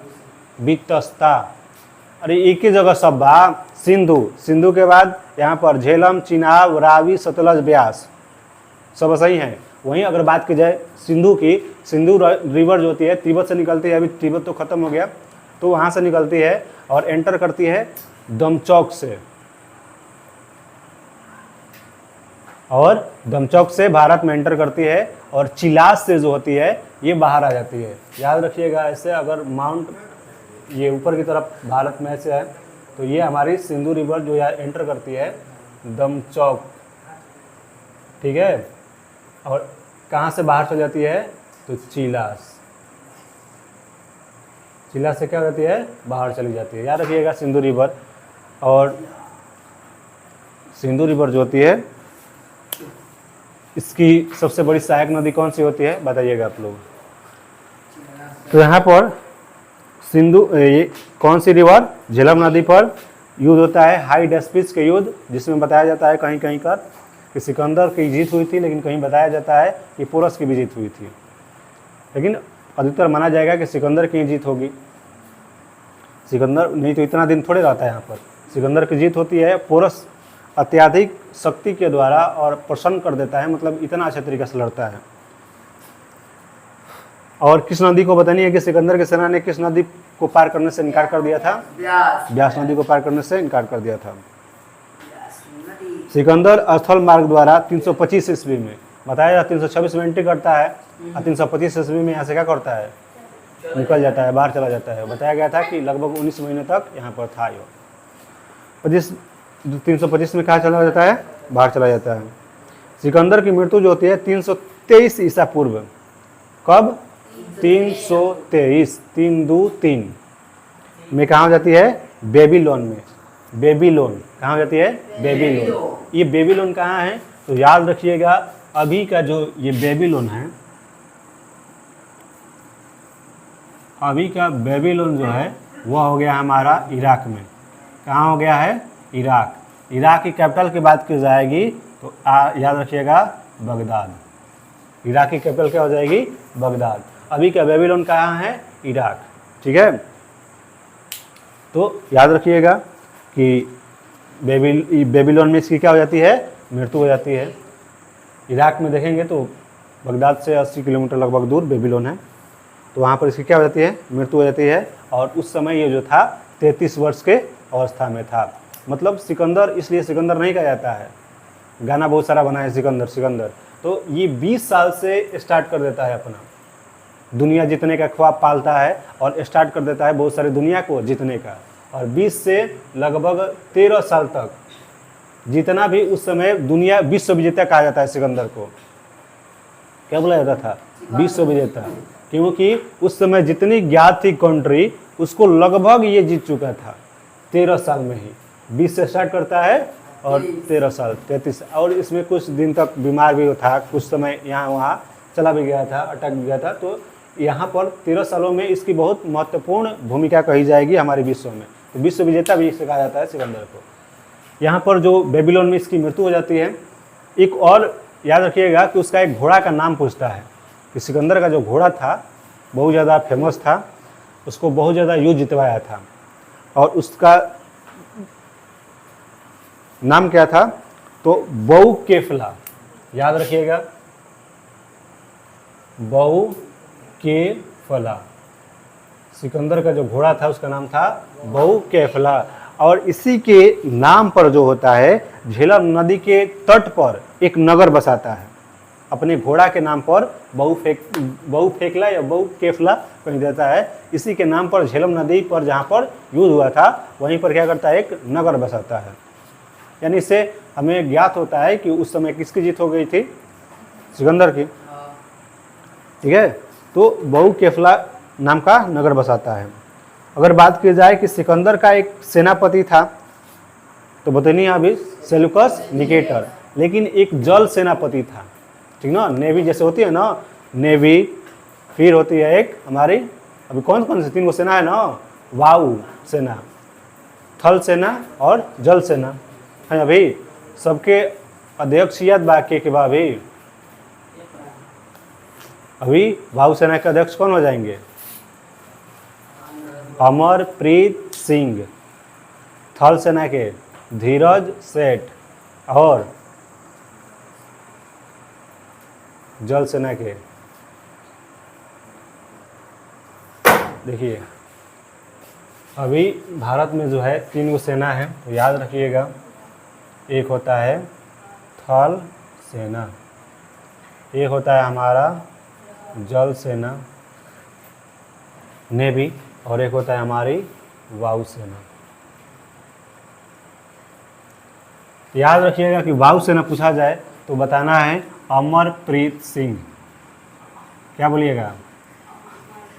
वितस्ता। अरे एक ही जगह सब बा। सिंधु, सिंधु के बाद यहाँ पर झेलम, चिनाब, रावी, सतलज, ब्यास, सब सही है। वहीं अगर बात की जाए सिंधु की, सिंधु रिवर जो होती है तिब्बत से निकलती है, अभी तिब्बत तो ख़त्म हो गया, तो वहाँ से निकलती है और एंटर करती है दमचौक से, और दमचौक से भारत में एंटर करती है, और चिलास से जो होती है ये बाहर आ जाती है। याद रखिएगा, ऐसे अगर माउंट ये ऊपर की तरफ भारत में ऐसे है तो ये हमारी सिंधु रिवर जो यार एंटर करती है दमचौक, ठीक है, और कहाँ से बाहर चल जाती है? तो चिलास, चिलास से क्या हो जाती है? बाहर चली जाती है। याद रखिएगा सिंधु रिवर। और सिंधु रिवर जो होती है इसकी सबसे बड़ी सहायक नदी कौन सी होती है बताइएगा आप लोग। तो यहाँ पर सिंधु ये कौन सी रिवर? झेलम नदी पर युद्ध होता है, हाई डेस्पिस के युद्ध, जिसमें बताया जाता है कहीं कहीं कर कि सिकंदर की जीत हुई थी, लेकिन कहीं बताया जाता है कि पोरस की भी जीत हुई थी, लेकिन अधिकतर माना जाएगा कि सिकंदर की जीत होगी। सिकंदर नहीं तो इतना दिन थोड़े रहता है यहाँ पर। सिकंदर की जीत होती है, पोरस अत्याधिक शक्ति के द्वारा और प्रसन्न कर देता है, मतलब इतना अच्छे तरीके से लड़ता है। और किस नदी को बतानी है कि सिकंदर की सेना ने किस नदी को पार करने से इनकार कर दिया था? ब्यास नदी को पार करने से इनकार कर दिया था। सिकंदर स्थल मार्ग द्वारा 325 ईस्वी में, बताया जाता है 326 में एंट्री करता है और 325 ईस्वी में यहाँ से क्या करता है? निकल जाता है, बाहर चला जाता है। बताया गया था कि लगभग 19 महीने तक यहाँ पर था यो। 325 में कहाँ चला जाता है? बाहर चला जाता है। सिकंदर की मृत्यु जो होती है 323 ईसा पूर्व। कब? 323, 323 में कहाँ हो जाती है? बेबीलोन में। बेबीलोन कहाँ हो जाती है? बेबीलोन। ये बेबीलोन कहाँ है? तो याद रखिएगा, अभी का जो ये बेबीलोन है, अभी का बेबीलोन जो है वह हो गया हमारा इराक में। कहाँ हो गया है? इराक। इराक की कैपिटल की बात की जाएगी तो याद रखिएगा बगदाद। इराक की कैपिटल क्या हो जाएगी? बगदाद। अभी का बेबीलोन कहाँ है? इराक, ठीक है। तो याद रखिएगा कि बेबीलोन में इसकी क्या हो जाती है? मृत्यु हो जाती है। इराक में देखेंगे तो बगदाद से 80 किलोमीटर लगभग दूर बेबीलोन है, तो वहाँ पर इसकी क्या हो जाती है? मृत्यु हो जाती है। और उस समय ये जो था 33 वर्ष के अवस्था में था। मतलब सिकंदर, इसलिए सिकंदर नहीं कहा जाता है, गाना बहुत सारा बना है सिकंदर सिकंदर। तो ये 20 साल से स्टार्ट कर देता है अपना दुनिया जीतने का ख्वाब पालता है और स्टार्ट कर देता है बहुत सारी दुनिया को जीतने का। और 20 से लगभग 13 साल तक जितना भी उस समय दुनिया विश्व विजेता कहा जाता है सिकंदर को। क्या बोला जाता था? विश्व विजेता, क्योंकि उस समय जितनी ज्ञात थी कंट्री उसको लगभग ये जीत चुका था 13 साल में ही। 20 से स्टार्ट करता है और 13 साल 33, और इसमें कुछ दिन तक बीमार भी था, कुछ समय यहाँ वहाँ चला भी गया था, अटक भी गया था। तो यहाँ पर 13 सालों में इसकी बहुत महत्वपूर्ण भूमिका कही जाएगी हमारे विश्व में। तो विश्व विजेता भी इसे कहा जाता है सिकंदर को। यहाँ पर जो बेबीलोन में इसकी मृत्यु हो जाती है। एक और याद रखिएगा कि उसका एक घोड़ा का नाम पूछता है कि सिकंदर का जो घोड़ा था बहुत ज़्यादा फेमस था, उसको बहुत ज़्यादा युद्ध जितवाया था, और उसका नाम क्या था? तो बहु केफला। याद रखिएगा, बहु केफला। सिकंदर का जो घोड़ा था उसका नाम था बहु केफला। और इसी के नाम पर जो होता है झेलम नदी के तट पर एक नगर बसाता है अपने घोड़ा के नाम पर। बहु फेकला या बहु केफला कहीं देता है। इसी के नाम पर झेलम नदी पर जहाँ पर युद्ध हुआ था वहीं पर क्या करता है? एक नगर बसाता है। यानी इससे हमें ज्ञात होता है कि उस समय किसकी जीत हो गई थी? सिकंदर की, ठीक है। तो बहु केफला नाम का नगर बसाता है। अगर बात की जाए कि सिकंदर का एक सेनापति था तो बताइए अभी सेल्यूकस निकेटर, लेकिन एक जल सेनापति था, ठीक ना। नेवी जैसे होती है ना, नेवी, फिर होती है एक हमारी अभी कौन कौन से 3 सेना है ना, वायु सेना, थल सेना और जल सेना है। अभी सबके अध्यक्षीय वाक्य के बाद अभी वायुसेना के अध्यक्ष कौन हो जाएंगे? अमरप्रीत सिंह। थल सेना के धीरज सेठ और जल सेना के देखिए अभी भारत में जो है 3 गो सेना है, तो याद रखिएगा। एक होता है थल सेना, एक होता है हमारा जल सेना नेवी, और एक होता है हमारी वायुसेना। याद रखिएगा कि वायुसेना पूछा जाए तो बताना है अमरप्रीत सिंह। क्या बोलिएगा?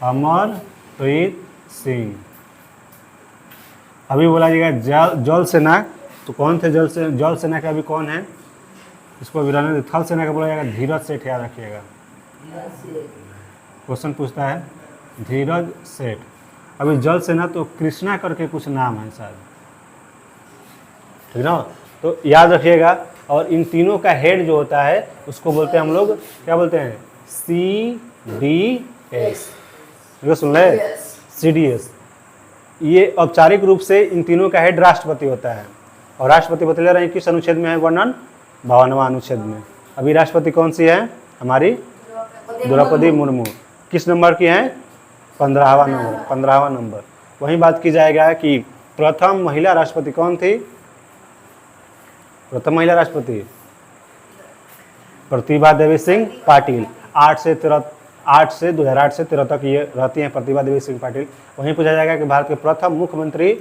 अमरप्रीत सिंह। अभी बोला जाएगा जल सेना, तो कौन थे जल सेना का अभी कौन है? इसको अभी रहने दे। थल सेना का बोला जाएगा धीरज सेठ। याद रखिएगा, क्वेश्चन पूछता है धीरज सेठ। अभी जल सेना तो कृष्णा करके कुछ नाम है शायद, ठीक ना? तो याद रखिएगा। और इन तीनों का हेड जो होता है उसको बोलते हैं हम लोग, क्या बोलते हैं? CDS। सुन ले, CDS। ये औपचारिक रूप से इन तीनों का हेड राष्ट्रपति होता है, और राष्ट्रपति बतला रहे हैं किस अनुच्छेद में है वर्णन? 52वां अनुच्छेद में। अभी राष्ट्रपति कौन सी है? हमारी द्रौपदी मुर्मू। किस नंबर की है? 15वां नंबर। वहीं बात की जाएगा कि प्रथम महिला राष्ट्रपति कौन थी? प्रथम महिला राष्ट्रपति प्रतिभा देवी सिंह पाटिल। 8 से 2008 से 13 तक ये रहती हैं प्रतिभा देवी सिंह पाटिल। वहीं पूछा जाएगा कि भारत के प्रथम मुख्यमंत्री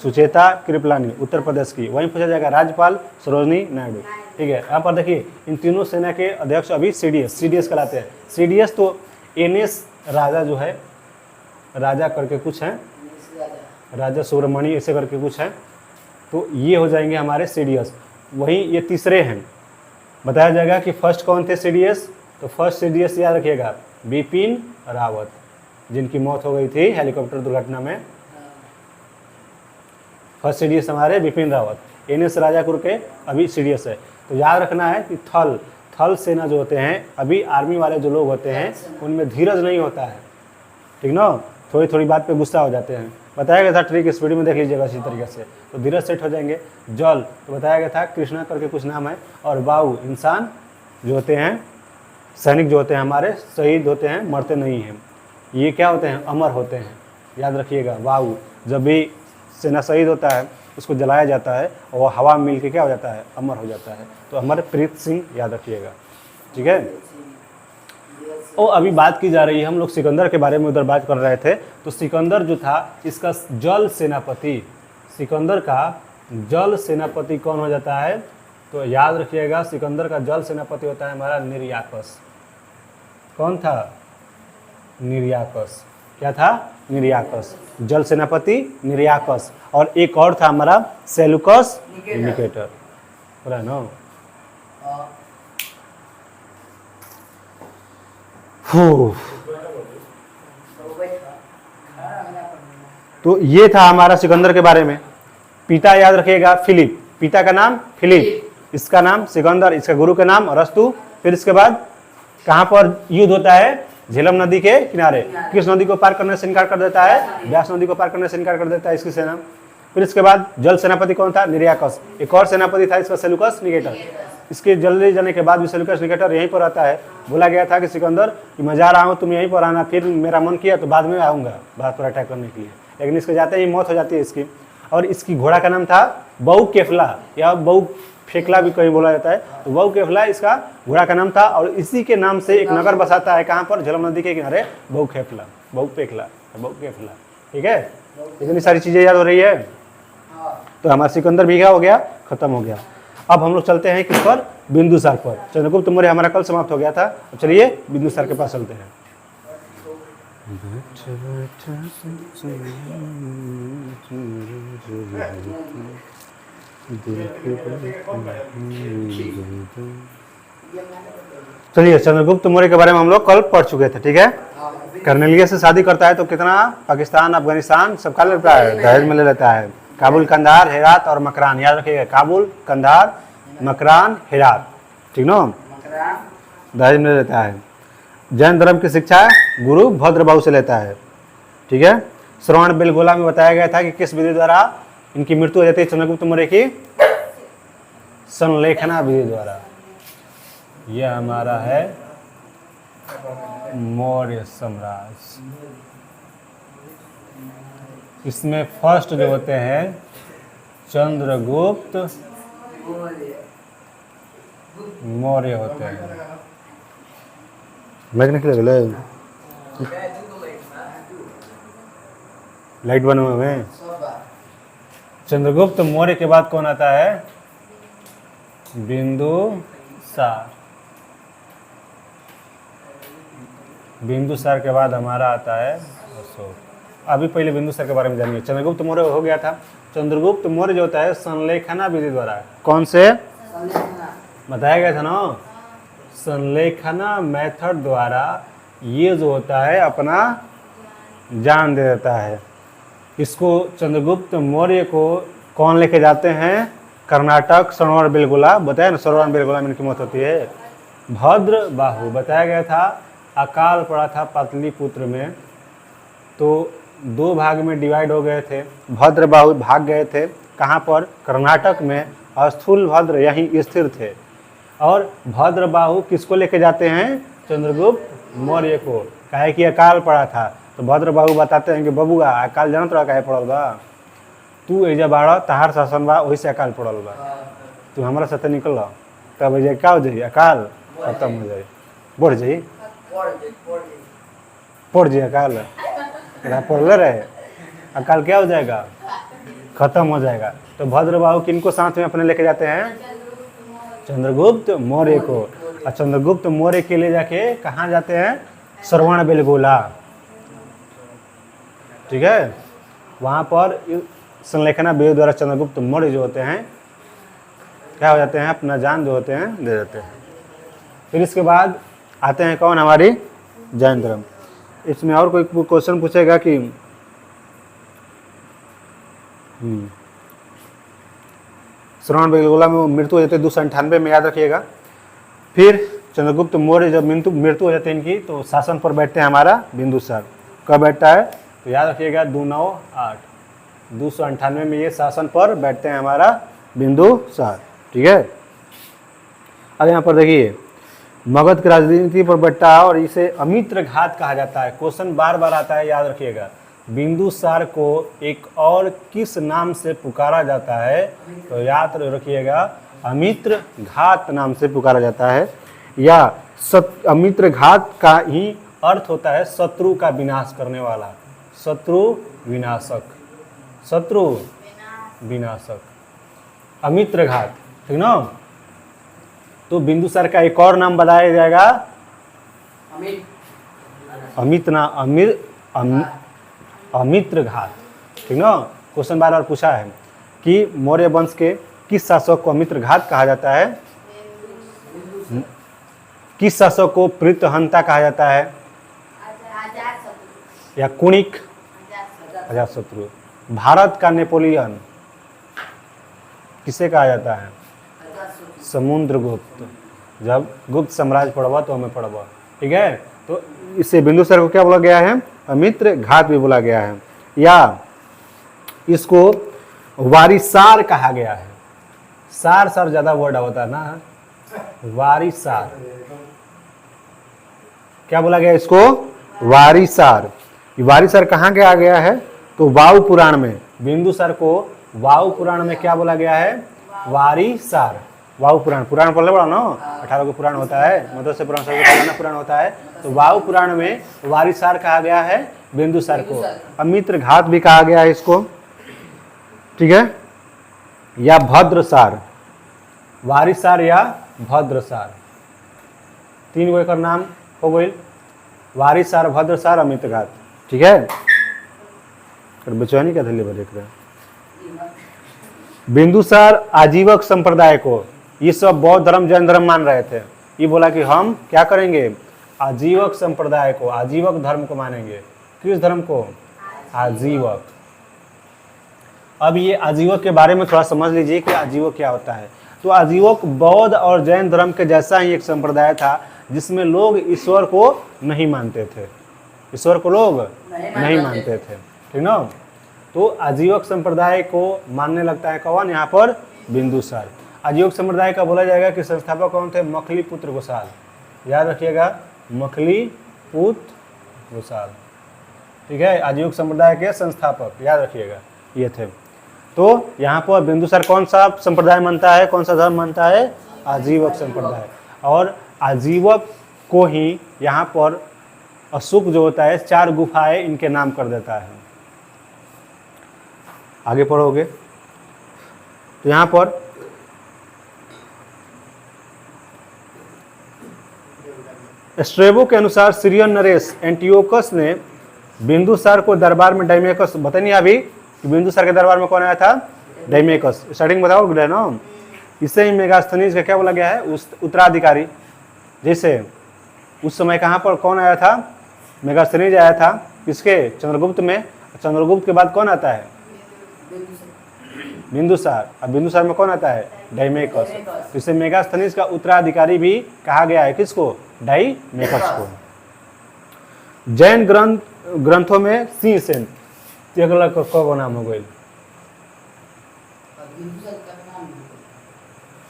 सुचेता कृपलानी, उत्तर प्रदेश की। वहीं पूछा जाएगा राज्यपाल सरोजनी नायडू। ठीक है, यहाँ पर देखिए इन तीनों सेना के अध्यक्ष अभी CDS कहलाते हैं। CDS तो NS राजा जो है, राजा करके कुछ है, राजा सुब्रमण्य ऐसे करके कुछ है, तो ये हो जाएंगे हमारे CDS। वहीं ये तीसरे हैं। बताया जाएगा कि फर्स्ट कौन थे CDS? तो फर्स्ट CDS याद रखिएगा बिपिन रावत, जिनकी मौत हो गई थी हेलीकॉप्टर दुर्घटना में। फर्स्ट CDS हमारे बिपिन रावत। NS राजापुर के अभी CDS है। तो याद रखना है कि थल सेना जो होते हैं, अभी आर्मी वाले जो लोग होते हैं उनमें धीरज नहीं होता है, ठीक ना? थोड़ी बात पे गुस्सा हो जाते हैं। बताया गया था ट्रिक, इस वीडियो में देख लीजिएगा इसी तरीके से। तो धीरज सेठ हो जाएंगे। जल तो बताया गया था कृष्णा करके कुछ नाम है। और वायु इंसान जो होते हैं, सैनिक जो होते हैं हमारे, शहीद होते हैं, मरते नहीं हैं। ये क्या होते हैं? अमर होते हैं। याद रखिएगा, वायु जब भी सेना शहीद होता है उसको जलाया जाता है और वो हवा में मिल के क्या हो जाता है? अमर हो जाता है। तो अमरप्रीत सिंह याद रखिएगा, ठीक है। और अभी बात की जा रही है, हम लोग सिकंदर के बारे में उधर बात कर रहे थे। तो सिकंदर जो था इसका जल सेनापति, सिकंदर का जल सेनापति कौन हो जाता है? तो याद रखिएगा सिकंदर का जल सेनापति होता है हमारा निर्याकस। कौन था? निर्याकस। क्या था? निर्याकस। जल सेनापति निर्याकस। और एक और था हमारा सेलुकस निकेटर, पूरा ना। तो ये था हमारा सिकंदर के बारे में। पिता याद रखिएगा फिलिप, पिता का नाम फिलिप, इसका नाम सिकंदर, इसका गुरु का नाम अरस्तु। फिर इसके बाद कहाँ पर युद्ध होता है? झेलम नदी के किनारे। किस नदी को पार करने से इनकार कर देता है? व्यास नदी को पार करने से इनकार कर देता है इसकी सेना। फिर इसके बाद जल सेनापति कौन था? निर्याकस। एक और सेनापति था इसका सेलुकस निकेटर। इसके जल्दी जाने के बाद भी सेलुकस निकेटर यहीं पर आता है। बोला गया था कि सिकंदर कि मैं जा रहा हूँ, तुम यहीं पर आना, फिर मेरा मन किया तो बाद में आऊँगा भारत पर अटैक करने के लिए। लेकिन इसके जाते ही मौत हो जाती है इसकी। और इसकी घोड़ा का नाम था बहु केफला या बहु फेकला भी कहीं बोला जाता है। तो बहु केफला इसका घोड़ा का नाम था। और इसी के नाम से एक नगर बसाता है, कहाँ पर? झेलम नदी के किनारे, बहु केफला, बहु पेखला, बहु केफला। ठीक है, इतनी सारी चीज़ें याद हो रही है। तो हमारा सिकंदर भी क्या हो गया? खत्म हो गया। अब हम लोग चलते हैं किस पर? बिंदुसार पर। चंद्रगुप्त मौर्य हमारा कल समाप्त हो गया था। अब चलिए बिंदुसार के पास चलते हैं। चलिए, चंद्रगुप्त मौर्य के बारे में हम लोग कल पढ़ चुके थे, ठीक है। कर्नेलियस से शादी करता है तो कितना? पाकिस्तान, अफगानिस्तान सबका लेता है, दहेज में ले लेता है। काबुल, कंधार, हेरात और मकरान। याद रखिएगा, काबुल, कंधार, मकरान, हेरात, ठीक ना, दहेज में लेता है। जैन धर्म की शिक्षा गुरु भद्रबाहु से लेता है, ठीक है। श्रवण बेलगोला में बताया गया था कि किस विधि द्वारा इनकी मृत्यु हो जाती है चंद्रगुप्त मौर्य की, संलेखना विधि द्वारा। यह हमारा है मौर्य साम्राज्य। इसमें फर्स्ट जो होते हैं चंद्रगुप्त मौर्य होते हैं। लाइट बना हुआ है। चंद्रगुप्त मौर्य के बाद कौन आता है, बिंदुसार। बिंदुसार के बाद हमारा आता है अशोक। अभी पहले बिंदुसार के बारे में जानिए। चंद्रगुप्त मौर्य हो गया था। चंद्रगुप्त मौर्य जो होता है संलेखना विधि द्वारा, कौन से बताया गया था ना, संलेखना मेथड द्वारा ये जो होता है अपना जान दे देता है। इसको चंद्रगुप्त मौर्य को कौन लेके जाते हैं, कर्नाटक, सरोवर बेलगोला, बताया ना, सरोवर बेलगोला में इनकी मौत होती है। भद्रबाहु बताया गया था, अकाल पड़ा था पाटलिपुत्र में, तो 2 भाग में डिवाइड हो गए थे। भद्रबाहु भाग गए थे कहाँ पर, कर्नाटक में, और स्थूलभद्र यहीं स्थिर थे। और भद्रबाहु किसको लेके जाते हैं, चंद्रगुप्त मौर्य को, काहे कि अकाल पड़ा था। तो भद्रबाहु बताते हैं कि बबुआ अकाल जानत रहा काहे पड़ल बा, तू एजा बाड़ा, तहार शासन बा, वही से अकाल पड़ल बा, तू हमारा साथे निकल, तब एजा क्या हो जाई, अकाल खत्म हो जाई, बढ़ जाई, पड़ जाए अकाल, पड़ले रहे, अकाल क्या हो जाएगा, खत्म हो जाएगा। तो भद्रबाहु किनको साथ में अपने लेके जाते हैं, चंद्रगुप्त मौर्य को। और चंद्रगुप्त मौर्य के ले जाके कहाँ जाते हैं, श्रवण बेलगोला, ठीक है। वहाँ पर संलेखना विधि द्वारा चंद्रगुप्त मौर्य जो होते हैं क्या हो जाते हैं, अपना जान जो होते हैं दे देते हैं। फिर इसके बाद आते हैं कौन, हमारी जैन धर्म। इसमें और कोई क्वेश्चन पूछेगा कि श्रवण बेलगोला में मृत्यु हो जाती है 298 में, याद रखिएगा। फिर चंद्रगुप्त मौर्य जब मृत्यु हो जाती है इनकी, तो शासन पर बैठते हैं हमारा बिंदुसार। कब बैठता है, तो याद रखिएगा 298, 298 में ये शासन पर बैठते हैं हमारा बिंदुसार, ठीक है। अब यहाँ पर देखिए मगध की राजनीति पर बैठता है और इसे अमित्र घात कहा जाता है। क्वेश्चन बार बार आता है, याद रखिएगा। बिंदुसार को एक और किस नाम से पुकारा जाता है, तो याद रखिएगा अमित्र घात नाम से पुकारा जाता है। या अमित्र घात का ही अर्थ होता है शत्रु का विनाश करने वाला, शत्रु विनाशक, शत्रु विनाशक, अमित्र घात, ठीक ना। तो बिंदुसार का एक और नाम बताया जाएगा अमित्र घात, ठीक ना। क्वेश्चन बार बार पूछा है कि मौर्य वंश के किस शासक को अमित्र घात कहा जाता है, किस शासक को प्रीतहंता कहा जाता है, या कुणिक, अजातशत्रु। भारत का नेपोलियन किसे कहा जाता है, समुद्रगुप्त। जब गुप्त साम्राज्य पढ़वा तो हमें पढ़वा, ठीक है। तो इससे बिंदुसार को क्या बोला गया है, अमित्र घात भी बोला गया है। या इसको वारिसार कहा गया है। सार सार ज्यादा वर्ड होता है ना, वारिसार, क्या बोला गया इसको, वारिसार। वारिसार कहाँ के आ गया है, तो वायु पुराण में। बिंदुसार को वायु पुराण में क्या बोला गया है, वारिसार। वायु पुराण, पुराण पढ़ले बड़ा ना, 18 को पुराण होता है, मत्स्य पुराण सबसे पुराण होता है। तो वायु पुराण में वारिसार कहा गया है बिंदुसार को। अमित्र घात भी कहा गया है इसको, ठीक है। या भद्रसार, वारिसार या भद्रसार, 3 गो एक नाम हो गई, वारिसार, भद्रसार, अमित्र घात, ठीक है। बचवानी क्या था देख रहे। बिंदुसार आजीवक संप्रदाय को, ये सब बौद्ध धर्म जैन धर्म मान रहे थे, ये बोला कि हम क्या करेंगे, आजीवक संप्रदाय को, आजीवक धर्म को मानेंगे। किस धर्म को, आजीवक। अब ये आजीवक के बारे में थोड़ा समझ लीजिए कि आजीवक क्या होता है। तो आजीवक बौद्ध और जैन धर्म के जैसा ही एक संप्रदाय था जिसमें लोग ईश्वर को नहीं मानते थे, ईश्वर को लोग नहीं मानते थे, ठीक ना। तो आजीवक संप्रदाय को मानने लगता है कौन, यहाँ पर बिंदुसार। आजीवक संप्रदाय का बोला जाएगा कि संस्थापक कौन थे, मखली पुत्र गोसाल, याद रखिएगा, मखली पुत्र गोसाल, ठीक है, आजीवक संप्रदाय के संस्थापक, याद रखिएगा ये थे। तो यहाँ पर बिंदुसार कौन सा संप्रदाय मानता है, कौन सा धर्म मानता है, आजीवक संप्रदाय। और आजीवक को ही यहाँ पर अशुक जो होता है 4 गुफाएं इनके नाम कर देता है। आगे पढ़ोगे तो यहाँ पर स्ट्रेबो के अनुसार सीरियन नरेश एंटियोकस ने बिंदुसार को दरबार में डाइमेकस, बताइए अभी कि बिंदुसार के दरबार में कौन आया था, डाइमेकस, स्टार्टिंग बताओ ना। इसे ही मेगास्थनीज का क्या बोला गया है, उत्तराधिकारी। जैसे उस समय कहाँ पर कौन आया था, मेगास्थनीज आया था, किसके, चंद्रगुप्त में। चंद्रगुप्त के बाद कौन आता है, बिंदुसार। अब बिंदुसार में कौन आता है, डाइमेकस। तो इसे मेगास्थनीज का उत्तराधिकारी भी कहा गया है, किसको, डाइमेकस को। जैन ग्रंथों में सिंह सेन को नाम हो गई,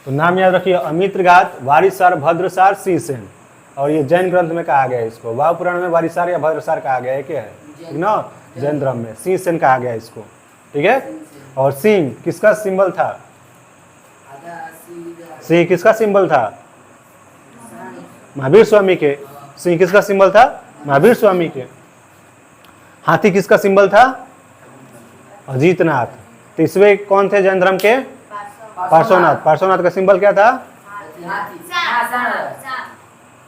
तो नाम याद रखिए, अमित्रघात, वारिसार, भद्रसार, सिंह सेन। और ये जैन ग्रंथ में कहा गया है इसको, वाव पुराण में वारिसार या भद्रसार कहा गया है, क्या है, ठीक ना। जैन धर्म में सिंह सेन कहा गया है इसको, ठीक है। और सिंह किसका सिंबल था, सिंह किसका सिंबल था, महावीर स्वामी के। सिंह किसका सिंबल था, महावीर स्वामी के। हाथी किसका सिंबल था, अजीतनाथ। तो इसमें कौन थे जैन धर्म के, पार्श्वनाथ। पार्श्वनाथ का सिंबल क्या था,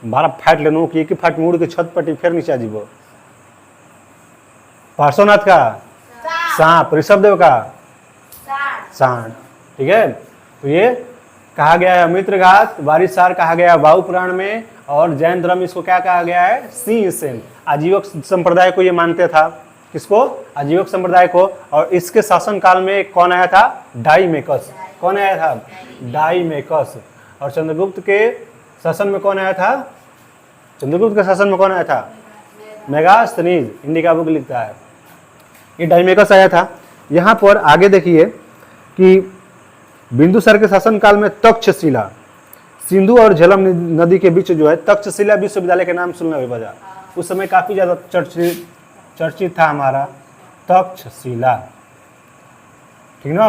12 फाट लेनो कि एक फाट मुड़ के छत पट्टी फिर नीचे जीवो। पार्श्वनाथ का सांप, ऋषभदेव का सांड, ठीक है। तो ये कहा गया है अमित्रघात, वारिसार कहा गया है वायु पुराण में, और जैन धर्म इसको क्या कहा गया है, सिंह सेन। आजीवक संप्रदाय को ये मानते था, किसको, आजीवक संप्रदाय को। और इसके शासन काल में कौन आया था, डाइमेकस। कौन आया था, डाइमेकस। और चंद्रगुप्त के शासन में कौन आया था, चंद्रगुप्त के शासन में कौन आया था, मेगास्थनीज, इंडिका बुक लिखता है, ये डाइमेकस आया था। यहाँ पर आगे देखिए कि बिंदुसार के शासन काल में तक्षशिला, सिंधु और झेलम नदी के बीच जो है तक्षशिला विश्वविद्यालय के नाम सुनने में बजा। उस समय काफी ज्यादा चर्चित था हमारा तक्षशिला, ठीक ना।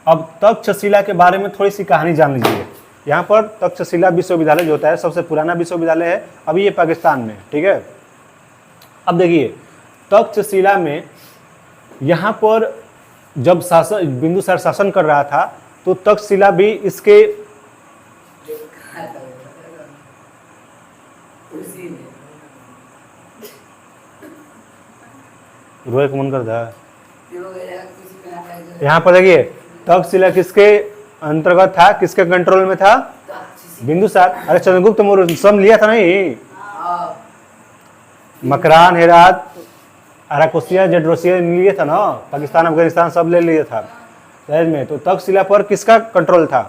अब तक्षशिला के बारे में थोड़ी सी कहानी जान लीजिए। यहाँ पर तक्षशिला विश्वविद्यालय जो होता है सबसे पुराना विश्वविद्यालय है, अभी ये पाकिस्तान में, ठीक है। अब देखिए तक्षशिला में यहाँ पर जब बिंदुसार शासन कर रहा था तो तक्षशिला भी इसके रोए का मन करता है। यहाँ पर देखिए तक्षशिला किसके अंतर्गत था, किसके कंट्रोल में था, बिंदुसार। अरे चंद्रगुप्त मौर्य सब लिया था नहीं, मकरान, हेरात, अराकोसिया, जडरोसिया लिए था ना, पाकिस्तान, अफगानिस्तान सब ले लिया था शहर में। तो तक्षशिला पर किसका कंट्रोल था,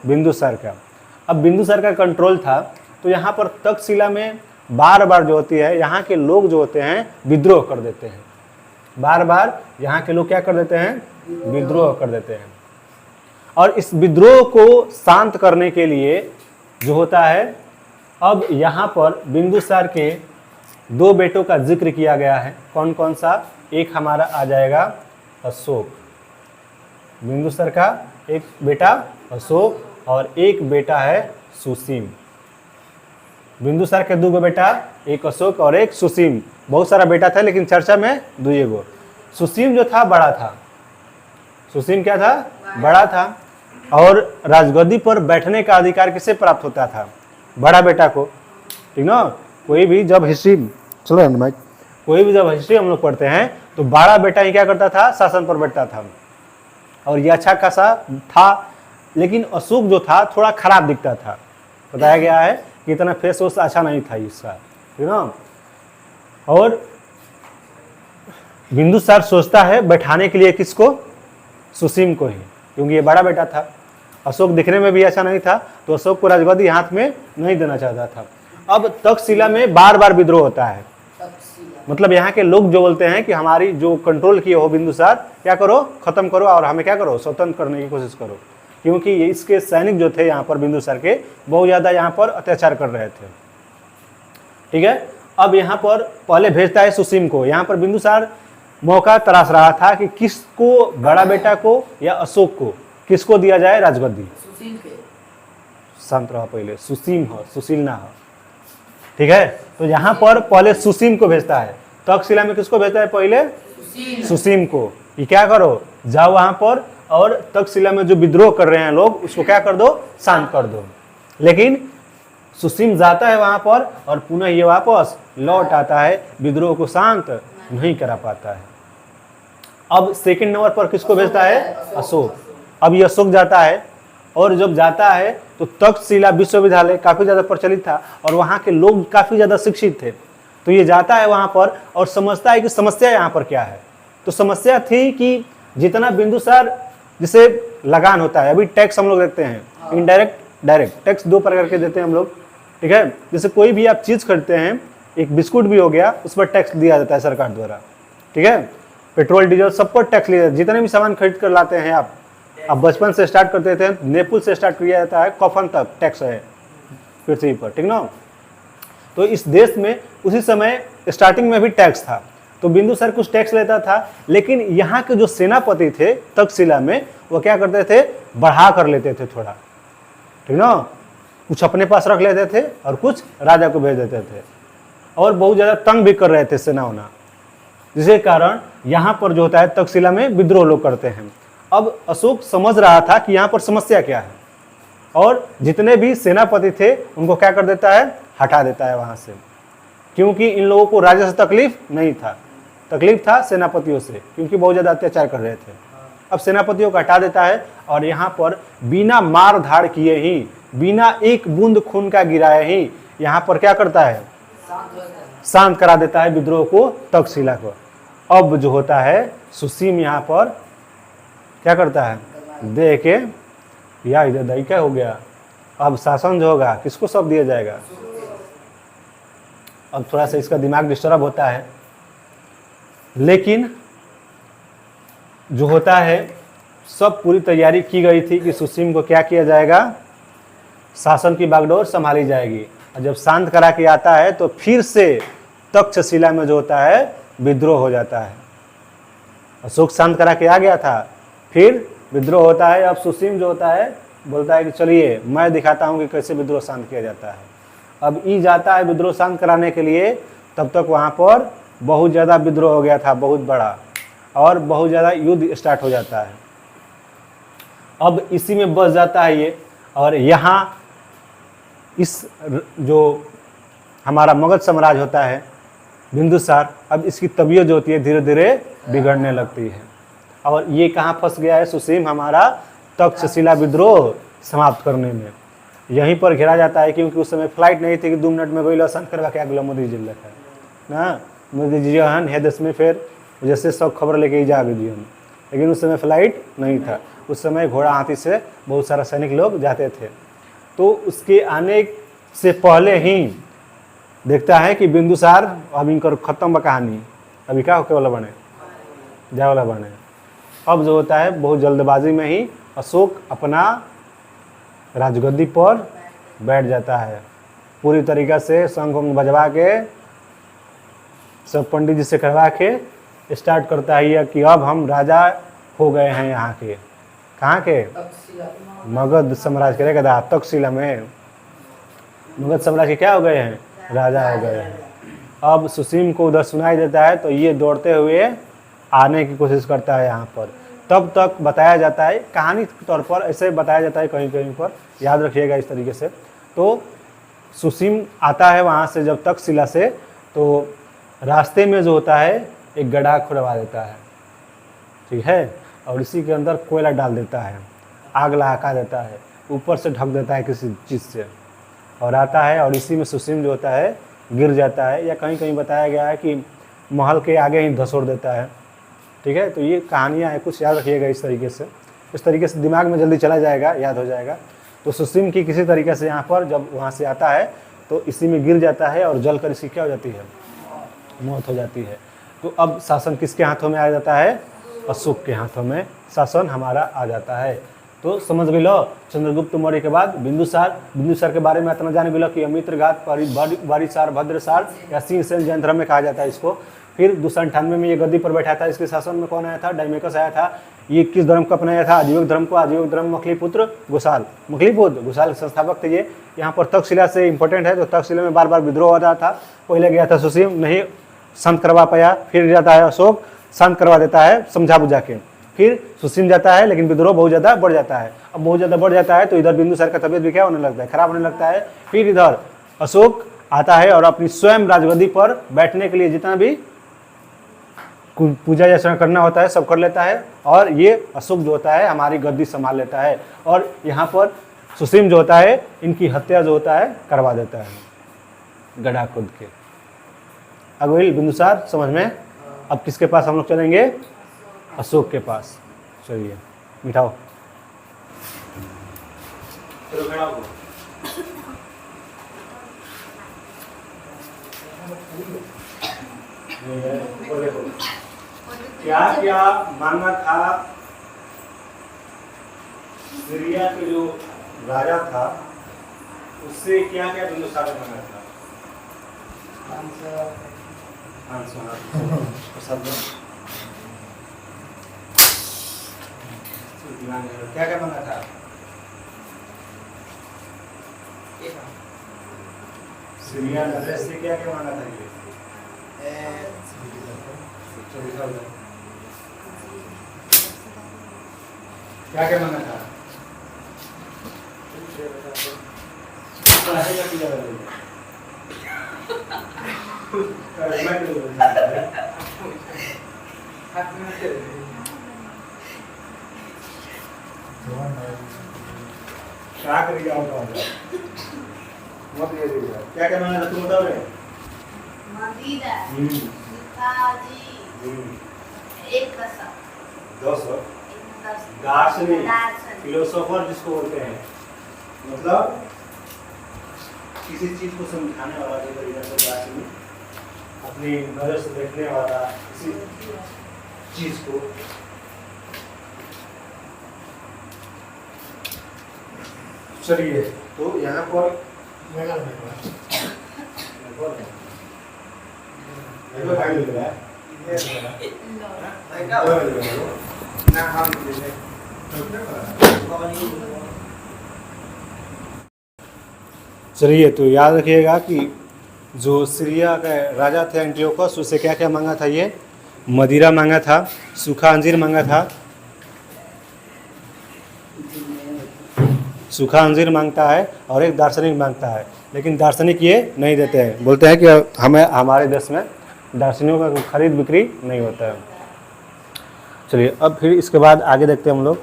बिंदुसार का। अब बिंदुसार का कंट्रोल था तो यहाँ पर तक्षशिला में बार बार जो होती है यहाँ के लोग जो होते हैं विद्रोह कर देते हैं, बार बार यहाँ के लोग क्या कर देते हैं, विद्रोह कर देते हैं। और इस विद्रोह को शांत करने के लिए जो होता है, अब यहाँ पर बिंदुसार के 2 बेटों का जिक्र किया गया है। कौन कौन सा, एक हमारा आ जाएगा अशोक, बिंदुसार का एक बेटा अशोक और एक बेटा है सुसीम। बिंदुसार के 2 बेटा, एक अशोक और एक सुसीम। बहुत सारा बेटा था लेकिन चर्चा में 2 गो। सुसीम जो था बड़ा था, सुसीम क्या था, बड़ा था। और राजगद्दी पर बैठने का अधिकार किसे प्राप्त होता था, बड़ा बेटा को, ठीक ना। कोई भी जब हिस्ट्री, चलो भाई, कोई भी जब हिस्ट्री हम लोग पढ़ते हैं तो बड़ा बेटा ही क्या करता था, शासन पर बैठता था। और ये अच्छा खासा था, लेकिन अशोक जो था थोड़ा खराब दिखता था। बताया गया है कि इतना फेस वोस अच्छा नहीं था इसका, ठीक ना। और बिंदुसार सोचता है बैठाने के लिए किसको, सुसीम को ही, क्योंकि ये बड़ा बेटा था। अशोक दिखने में भी अच्छा नहीं था, तो अशोक को राजगद्दी हाथ में नहीं देना चाहता था। अब तक्षशिला में बार बार विद्रोह होता है, मतलब यहाँ के लोग जो बोलते हैं कि हमारी जो कंट्रोल किए हो बिंदुसार, क्या करो, खत्म करो और हमें क्या करो, स्वतंत्र करने की कोशिश करो, क्योंकि इसके सैनिक जो थे यहाँ पर बिंदुसार के बहुत ज़्यादा यहाँ पर अत्याचार कर रहे थे। ठीक है, अब यहाँ पर पहले भेजता है सुसीम को। यहाँ पर बिंदुसार मौका तलाश रहा था कि किसको, बड़ा बेटा को या अशोक को, किसको दिया जाए राजगद्दी। शांत रहो पहले, सुसीम हो, सुशील ना हो। ठीक है, तो यहाँ पर पहले सुसीम को भेजता है। तक्षशिला में किसको भेजता है पहले? सुसीम को, कि क्या करो, जाओ वहां पर और तक्षशिला में जो विद्रोह कर रहे हैं लोग उसको क्या कर दो, शांत कर दो। लेकिन सुसीम जाता है वहां पर और पुनः ये वापस लौट आता है, विद्रोह को शांत नहीं करा पाता है। अब सेकंड नंबर पर किसको भेजता है? अशोक। अब ये अशोक जाता है और जब जाता है तो तक्षशिला विश्वविद्यालय काफी ज्यादा प्रचलित था और वहाँ के लोग काफी ज्यादा शिक्षित थे। तो ये जाता है वहां पर और समझता है कि समस्या यहाँ पर क्या है। तो समस्या थी कि जितना बिंदुसार, जैसे लगान होता है, अभी टैक्स हम लोग देखते हैं, इनडायरेक्ट डायरेक्ट टैक्स दो प्रकार के देते हैं हम लोग। ठीक है, जैसे कोई भी आप चीज खरीदते हैं, एक बिस्कुट भी हो गया, उस पर टैक्स दिया जाता है सरकार द्वारा। ठीक है, पेट्रोल डीजल सब पर टैक्स लिया जाता है। जितने भी सामान खरीद कर लाते हैं आप बचपन से स्टार्ट करते थे, नेपुल से स्टार्ट किया जाता है, कफन तक टैक्स है पृथ्वी पर। ठीक ना, तो इस देश में उसी समय स्टार्टिंग में भी टैक्स था, तो बिंदुसार कुछ टैक्स लेता था। लेकिन यहाँ के जो सेनापति थे तक्षशिला में, वो क्या करते थे, बढ़ा कर लेते थे थोड़ा। ठीक ना, कुछ अपने पास रख लेते थे और कुछ राजा को भेज देते थे, और बहुत ज़्यादा तंग भी कर रहे थे सेना होना, जिसके कारण यहाँ पर जो होता है तक्षशिला में विद्रोह लोग करते हैं। अब अशोक समझ रहा था कि यहाँ पर समस्या क्या है, और जितने भी सेनापति थे उनको क्या कर देता है, हटा देता है वहाँ से, क्योंकि इन लोगों को राजा से तकलीफ नहीं था, तकलीफ था सेनापतियों से, क्योंकि बहुत ज़्यादा अत्याचार कर रहे थे। अब सेनापतियों को हटा देता है और यहाँ पर बिना मार धाड़ किए ही, बिना एक बूंद खून का गिराए ही यहाँ पर क्या करता है, शांत करा देता है विद्रोह को, तक्षशिला को। अब जो होता है सुसीम यहाँ पर क्या करता है, देख के या इधर दही क्या हो गया, अब शासन जो होगा किसको सब दिया जाएगा। अब थोड़ा सा इसका दिमाग डिस्टर्ब होता है, लेकिन जो होता है सब पूरी तैयारी की गई थी कि सुसीम को क्या किया जाएगा, शासन की बागडोर संभाली जाएगी। और जब शांत करा के आता है तो फिर से तक्षशिला में जो होता है विद्रोह हो जाता है। अशोक शांत करा के आ गया था, फिर विद्रोह होता है। अब सुसीम जो होता है बोलता है कि चलिए मैं दिखाता हूँ कि कैसे विद्रोह शांत किया जाता है। अब ई जाता है विद्रोह शांत कराने के लिए, तब तक वहाँ पर बहुत ज़्यादा विद्रोह हो गया था, बहुत बड़ा, और बहुत ज़्यादा युद्ध स्टार्ट हो जाता है। अब इसी में बस जाता है ये, और यहाँ इस जो हमारा मगध साम्राज्य होता है बिंदुसार, अब इसकी तबीयत जो होती है धीरे धीरे बिगड़ने लगती है। और ये कहाँ फंस गया है सुसीम, हमारा तक्षशिला विद्रोह समाप्त करने में। यहीं पर घेरा जाता है, क्योंकि उस समय फ्लाइट नहीं थी कि 2 मिनट में कोई लसन करवा के अगला मोदी जी लिखा है ना, मोदी जी हन है देश में, फिर जैसे सब खबर लेके ही जा जी हम। लेकिन उस समय फ्लाइट नहीं था, उस समय घोड़ा हाथी से बहुत सारा सैनिक लोग जाते थे। तो उसके आने से पहले ही देखता है कि बिंदुसार अब इनकर खत्म बा कहानी, अभी क्या होके वाला बने, जाए वाला बने। अब जो होता है बहुत जल्दबाजी में ही अशोक अपना राजगद्दी पर बैठ जाता है, पूरी तरीक़ा से शंख उंख बजवा के, सब पंडित जी से करवा के स्टार्ट करता है यह कि अब हम राजा हो गए हैं यहाँ के, कहाँ के, मगध साम्राज्य के, कदा तक्षशिला में मगध साम्राज्य के क्या हो गए हैं, राजा हो गए हैं। अब सुसीम को उधर सुनाई देता है, तो ये दौड़ते हुए आने की कोशिश करता है यहाँ पर। तब तक बताया जाता है, कहानी के तौर पर ऐसे बताया जाता है कहीं कहीं पर, याद रखिएगा इस तरीके से। तो सुसीम आता है वहाँ से जब तक्षशिला से, तो रास्ते में जो होता है एक गड्ढा खुदवा देता है, ठीक है, और इसी के अंदर कोयला डाल देता है, आग लगा देता है, ऊपर से ढक देता है किसी चीज़ से, और आता है और इसी में सुसीम जो होता है गिर जाता है, या कहीं कहीं बताया गया है कि महल के आगे ही धसोड़ देता है। ठीक है, तो ये कहानियाँ हैं, कुछ याद रखिएगा इस तरीके से। इस तरीके से दिमाग में जल्दी चला जाएगा, याद हो जाएगा। तो सुसीम की किसी तरीके से यहाँ पर जब वहाँ से आता है तो इसी में गिर जाता है और जल कर इसकी क्या हो जाती है, मौत हो जाती है। तो अब शासन किसके हाथों में आ जाता है, अशोक के हाथों में शासन हमारा आ जाता है। तो समझ लो चंद्रगुप्त मौर्य के बाद बिंदुसार के बारे में इतना जान लो कि अमित्रघात, वारिसार, भद्रसार या सिंहसेन जैन धर्म में कहा जाता है इसको। फिर 298 में ये गद्दी पर बैठा था। इसके शासन में कौन आया था, डायमेकस आया था। ये किस धर्म को अपनाया था, आजीवक धर्म को। आजीवक धर्म मखलीपुत्र घोषाल, मखलीपुत्र घोषाल के संस्थापक थे ये। यहाँ पर तक्षशिला से इंपॉर्टेंट है, तो तक्षशिला में बार बार विद्रोह हो रहा था। पहले गया था सुसीम, नहीं शांत करवा पाया, फिर जाता है अशोक, शांत करवा देता है समझा बुझा के। फिर सुसीम जाता है, लेकिन विद्रोह बहुत ज़्यादा बढ़ जाता है। अब बहुत ज़्यादा बढ़ जाता है तो इधर बिंदुसार का तबियत भी क्या होने लगता है, खराब होने लगता है। फिर इधर अशोक आता है और अपनी स्वयं राजगद्दी पर बैठने के लिए जितना भी पूजा जैसा करना होता है सब कर लेता है। और ये अशोक जो होता है हमारी गद्दी संभाल लेता है। और यहाँ पर सुसीम जो होता है इनकी हत्या जो होता है करवा देता है गड्ढा खोद के। अगोइल बिंदुसार समझ में। अब किसके पास हम लोग चलेंगे, अशोक के पास। चलिए मिठाओ। क्या क्या मानना था सीरिया के जो राजा था उससे, क्या क्या बिंदुसार ने मांगा था? क्या क्या मांगा था? सीरिया नरेश से क्या क्या मांगा था ये? क्या क्या मांगा था? क्या करेगा क्या क्या मांगा था, तुम बताओ रे। दार्शनिक, फिलोसोफर जिसको बोलते हैं, मतलब किसी चीज को समझाने वाला जो तरीका से दार्शनिक, अपनी नजर से देखने वाला किसी चीज को। चलिए तो यहाँ पर चलिए तो याद रखिएगा कि जो सीरिया का राजा थे एंटियोकस, उससे क्या क्या मांगा था ये? मदिरा मांगा था, सूखा अंजीर मांगा था, सूखा अंजीर मांगता है और एक दार्शनिक मांगता है। लेकिन दार्शनिक ये नहीं देते हैं, बोलते हैं कि हमें हमारे देश में दार्शनिकों का खरीद बिक्री नहीं होता है। चलिए अब फिर इसके बाद आगे देखते हैं हम लोग।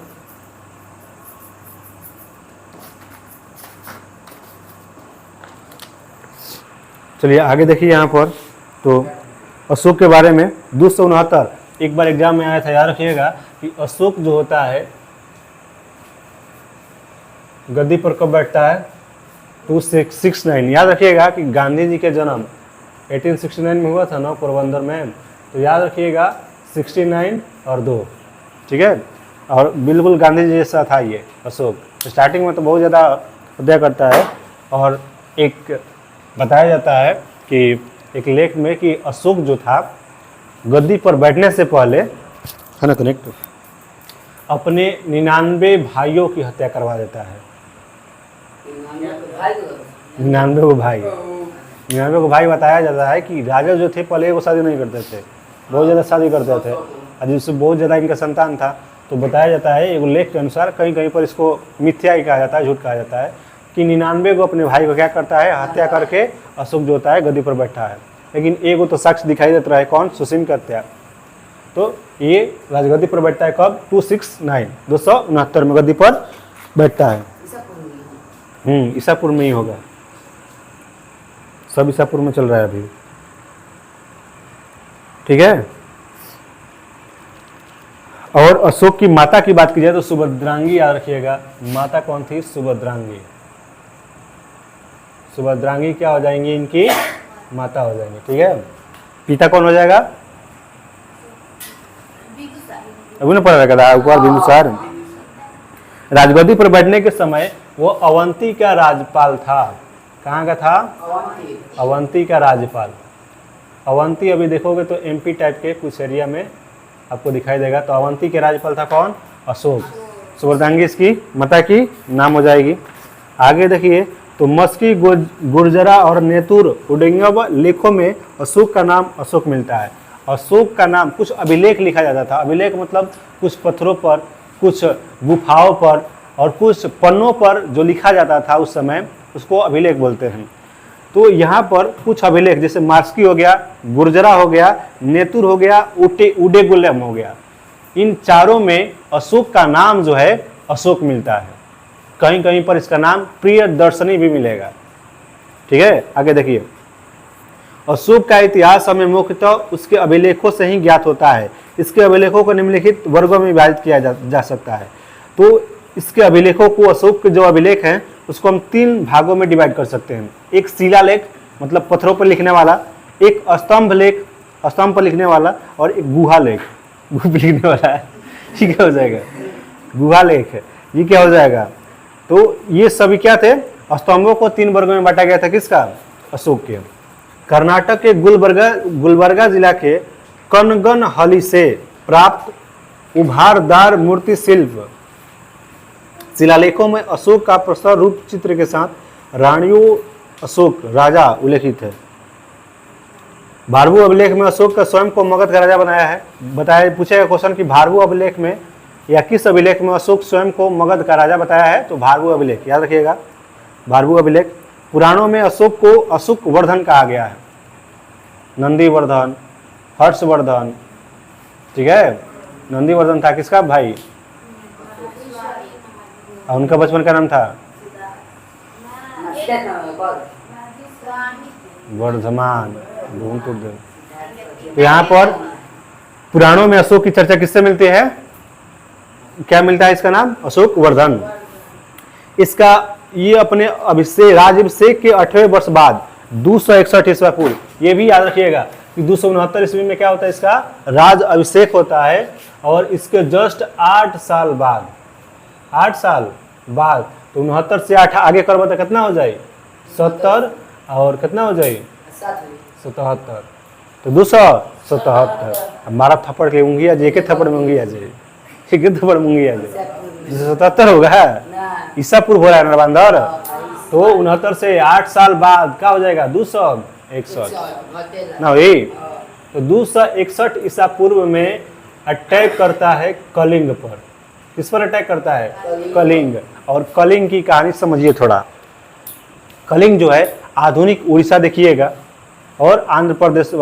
चलिए आगे देखिए यहाँ पर तो अशोक के बारे में 269 एक बार एग्जाम में आया था, याद रखिएगा कि अशोक जो होता है गद्दी पर कब बैठता है? 2669। याद रखिएगा कि गांधी जी के जन्म 1869 में हुआ था ना पोरबंदर में, तो याद रखिएगा 69 और 2, ठीक है। और बिल्कुल गांधी जी जैसा था ये अशोक। स्टार्टिंग में तो बहुत ज़्यादा हत्या करता है। और एक बताया जाता है कि एक लेख में कि अशोक जो था गद्दी पर बैठने से पहले, है ना कनेक्ट, अपने 99 भाइयों की हत्या करवा देता है। 99 को भाई बताया जाता है कि राजा जो थे पहले वो शादी नहीं करते थे, बहुत ज़्यादा शादी करते थे, और जिससे बहुत ज़्यादा इनका संतान था। तो बताया जाता है एक लेख के अनुसार, कहीं कहीं पर इसको मिथ्या ही कहा जाता है, झूठ कहा जाता है, कि 99 को अपने भाई को क्या करता है, हत्या करके अशोक जो होता है गद्दी पर बैठा है। लेकिन एक को तो साक्ष्य दिखाई देता है, कौन? सुसीम की हत्या। तो ये राजगद्दी पर बैठता है कब? 269 में गद्दी पर बैठता है। ईसापुर में ही होगा, सब ईसापुर में चल रहा है अभी, ठीक है। और अशोक की माता की बात की जाए तो सुभद्रांगी याद रखिएगा। माता कौन थी? सुभद्रांगी। सुभद्रांगी क्या हो जाएंगी? इनकी माता हो जाएंगी। ठीक है, पिता कौन हो जाएगा? अभी ना पढ़ा रखा था ऊपर, बिंदुसार। राजगद्दी पर बैठने के समय वो अवंती का राज्यपाल था। कहाँ का था? अवंती का राज्यपाल। अवंती अभी देखोगे तो एमपी टाइप के कुछ एरिया में आपको दिखाई देगा। तो अवंती के राज्यपाल था कौन? अशोक। सुभद्रांगी इसकी माता की नाम हो जाएगी। आगे देखिए, तो मस्की, गुर्जरा और नेतुर उडिंगव लेखों में अशोक का नाम अशोक मिलता है। अशोक का नाम कुछ अभिलेख लिखा जाता था। अभिलेख मतलब कुछ पत्थरों पर, कुछ गुफाओं पर और कुछ पन्नों पर जो लिखा जाता था उस समय, उसको अभिलेख बोलते हैं। तो यहाँ पर कुछ अभिलेख जैसे मास्की हो गया, गुर्जरा हो गया, नेतुर हो गया, उडेगुलम हो गया, इन चारों में अशोक का नाम जो है अशोक मिलता है। कहीं कहीं पर इसका नाम प्रियदर्शनी भी मिलेगा। ठीक है, आगे देखिए, अशोक का इतिहास हमें मुख्यतः उसके अभिलेखों से ही ज्ञात होता है। इसके अभिलेखों को निम्नलिखित वर्गों में विभाजित किया जा सकता है। तो इसके अभिलेखों को, अशोक के जो अभिलेख हैं उसको हम 3 भागों में डिवाइड कर सकते हैं। एक शिलालेख मतलब पत्थरों पर लिखने वाला, एक स्तंभ लेख स्तंभ पर लिखने वाला, और एक गुहा लेख गुहा पर लिखने वाला है। ये क्या हो जाएगा? गुहा लेख है। ये क्या हो जाएगा? तो ये सभी क्या थे? स्तंभों को 3 वर्गों में बांटा गया था। किसका? अशोक के। कर्नाटक के गुलबर्गा जिला के कनगनहली से प्राप्त उभारदार मूर्ति शिल्प शिलालेखों में अशोक का प्रस्तुत रूप चित्र के साथ रानियों अशोक राजा उल्लेखित है। भारभू अभिलेख में अशोक का स्वयं को मगध का राजा बनाया है। बताया, पूछेगा क्वेश्चन कि भारभू अभिलेख में या किस अभिलेख में अशोक स्वयं को मगध का राजा बताया है? तो भारभू अभिलेख, याद रखिएगा, भारभू अभिलेख। पुराणों में अशोक को अशोक वर्धन कहा गया है। नंदीवर्धन, हर्षवर्धन। ठीक है, नंदीवर्धन था किसका भाई? और उनका बचपन का नाम था वर्धमान। तो यहाँ पर पुराणों में अशोक की चर्चा किससे मिलती है? क्या मिलता है इसका नाम? अशोक वर्धन। इसका ये अपने राजाभिषेक के 8वें वर्ष बाद 261 ईस्वी पूर्व, ये भी याद रखिएगा कि 269 ईस्वी में क्या होता है? इसका राज अभिषेक होता है। और इसके जस्ट 8 साल बाद, 8 साल बाद, तो 69 से 8 आगे करबो तो कितना हो जाए? 70, और कितना हो जाए? 77। तो 277। हमारा थप्पड़ के उंगली आज, एक थप्पड़ में उंगली आ जाए, एक थप्पड़ में उंगली आ जाए, 277 होगा। ईसा पूर्व हो रहा है नरबंदर। तो 69 से 8 साल बाद क्या हो जाएगा? 261 ना हुई। तो 261 ईसा पूर्व में अटैक करता है कलिंग पर। किस पर अटैक करता है? कलिंग। और कलिंग की कहानी समझिए थोड़ा। कलिंग जो है आधुनिक उड़ीसा देखिएगा, और आंध्र प्रदेश,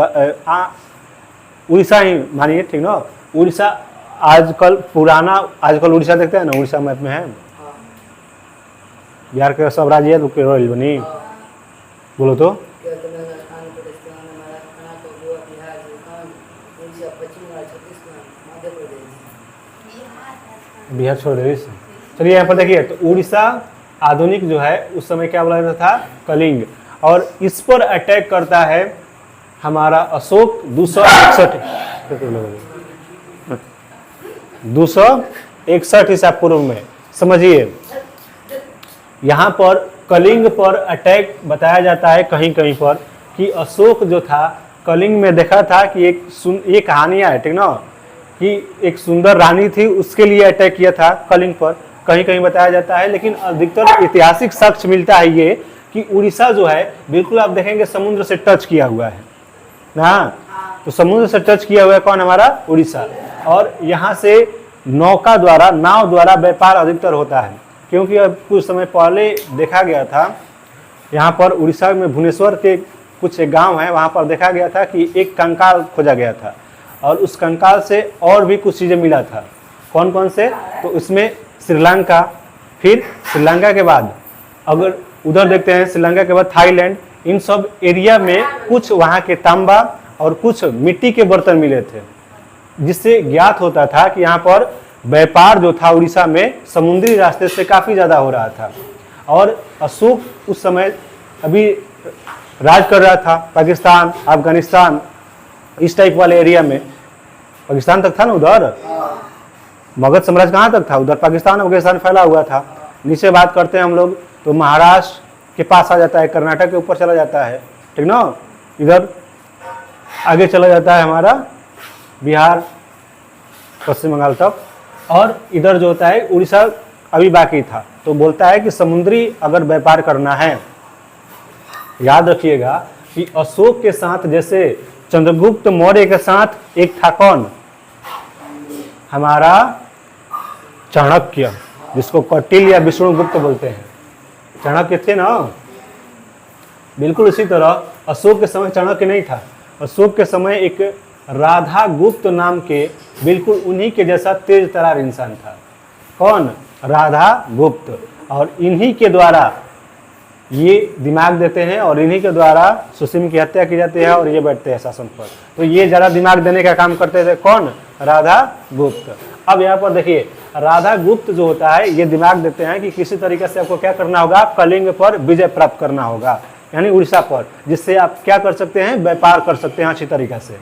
उड़ीसा ही मानिए, ठीक ना। उड़ीसा आजकल पुराना, आजकल उड़ीसा देखते हैं ना, उड़ीसा मैप में है। बिहार के सब राज्य है, केरल बनी, बोलो तो। बिहार छोड़ दे। चलिए यहाँ पर देखिए, तो उड़ीसा आधुनिक जो है उस समय क्या बोला जाता था? कलिंग। और इस पर अटैक करता है हमारा अशोक 261 ईसा पूर्व में। समझिए, यहाँ पर कलिंग पर अटैक बताया जाता है कहीं कहीं पर कि अशोक जो था कलिंग में देखा था कि ये कहानियाँ है, ठीक ना, कि एक सुंदर रानी थी, उसके लिए अटैक किया था कलिंग पर, कहीं कहीं बताया जाता है। लेकिन अधिकतर ऐतिहासिक साक्ष्य मिलता है ये कि उड़ीसा जो है बिल्कुल आप देखेंगे समुद्र से टच किया हुआ है ना। तो समुद्र से टच किया हुआ है कौन? हमारा उड़ीसा। और यहाँ से नौका द्वारा, नाव द्वारा व्यापार अधिकतर होता है, क्योंकि अब कुछ समय पहले देखा गया था यहाँ पर उड़ीसा में भुवनेश्वर के कुछ एक गाँव है, वहाँ पर देखा गया था कि एक कंकाल खोजा गया था, और उस कंकाल से और भी कुछ चीज़ें मिला था। कौन कौन से? तो इसमें श्रीलंका, फिर श्रीलंका के बाद अगर उधर देखते हैं, श्रीलंका के बाद थाईलैंड, इन सब एरिया में कुछ वहाँ के तांबा और कुछ मिट्टी के बर्तन मिले थे। जिससे ज्ञात होता था कि यहाँ पर व्यापार जो था उड़ीसा में समुद्री रास्ते से काफ़ी ज़्यादा हो रहा था। और अशोक उस समय अभी राज कर रहा था पाकिस्तान, अफगानिस्तान, इस टाइप वाले एरिया में। पाकिस्तान तक था ना उधर, मगध साम्राज्य कहाँ तक था, उधर पाकिस्तान अफगानिस्तान फैला हुआ था। नीचे बात करते हैं हम लोग तो महाराष्ट्र के पास आ जाता है, कर्नाटक के ऊपर चला जाता है, ठीक ना। इधर आगे चला जाता है हमारा बिहार, पश्चिम बंगाल तक, और इधर जो होता है उड़ीसा अभी बाकी था। तो बोलता है कि समुद्री अगर व्यापार करना है, याद रखिएगा कि अशोक के साथ जैसे चंद्रगुप्त मौर्य के साथ एक था कौन, हमारा चाणक्य, जिसको कौटिल्य या विष्णुगुप्त बोलते हैं। चाणक्य थे ना, बिल्कुल इसी तरह अशोक के समय चाणक्य नहीं था। अशोक के समय एक राधा गुप्त नाम के बिल्कुल उन्हीं के जैसा तेज तरार इंसान था। कौन, राधा गुप्त। और इन्हीं के द्वारा ये दिमाग देते हैं और इन्हीं के द्वारा सुसीम की हत्या की जाती है और ये बैठते हैं शासन पर। तो ये ज़्यादा दिमाग देने का काम करते थे कौन, राधा गुप्त। अब यहाँ पर देखिए राधा गुप्त जो होता है ये दिमाग देते हैं कि किसी तरीके से आपको क्या करना होगा, कलिंग पर विजय प्राप्त करना होगा, यानी उड़ीसा पर, जिससे आप क्या कर सकते हैं, व्यापार कर सकते हैं अच्छी तरीके से,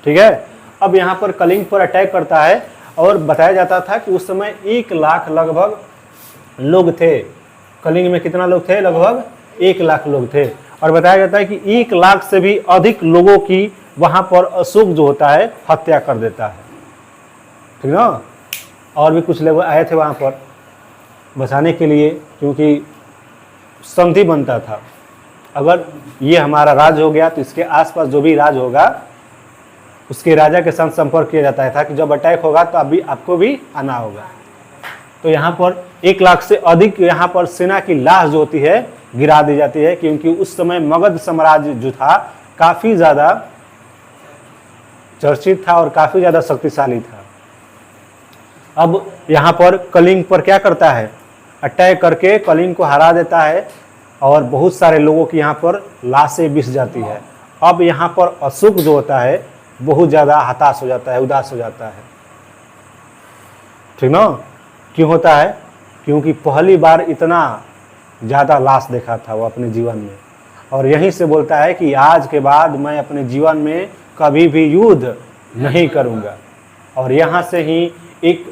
ठीक है। अब यहाँ पर कलिंग पर अटैक करता है और बताया जाता था कि उस समय 1 लाख लगभग लोग थे। कलिंग में कितना लोग थे, लगभग 1 लाख लोग थे। और बताया जाता है कि 1 लाख से भी अधिक लोगों की वहाँ पर अशोक जो होता है हत्या कर देता है, ठीक ना। और भी कुछ लोग आए थे वहाँ पर बचाने के लिए, क्योंकि संधि बनता था, अगर ये हमारा राज हो गया तो इसके आसपास जो भी राज होगा उसके राजा के साथ संपर्क किया जाता था कि जब अटैक होगा तो अभी आपको भी आना होगा। तो यहाँ पर 1 लाख से अधिक यहाँ पर सेना की लाश जो होती है गिरा दी जाती है, क्योंकि उस समय मगध साम्राज्य जो था काफ़ी ज़्यादा चर्चित था और काफ़ी ज़्यादा शक्तिशाली था। अब यहाँ पर कलिंग पर क्या करता है, अटैक करके कलिंग को हरा देता है और बहुत सारे लोगों की यहाँ पर लाशें बिछ जाती है। अब यहाँ पर अशोक जो होता है बहुत ज़्यादा हताश हो जाता है, उदास हो जाता है, ठीक ना। क्यों होता है, क्योंकि पहली बार इतना ज़्यादा लाश देखा था वो अपने जीवन में, और यहीं से बोलता है कि आज के बाद मैं अपने जीवन में कभी भी युद्ध नहीं करूँगा। और यहाँ से ही एक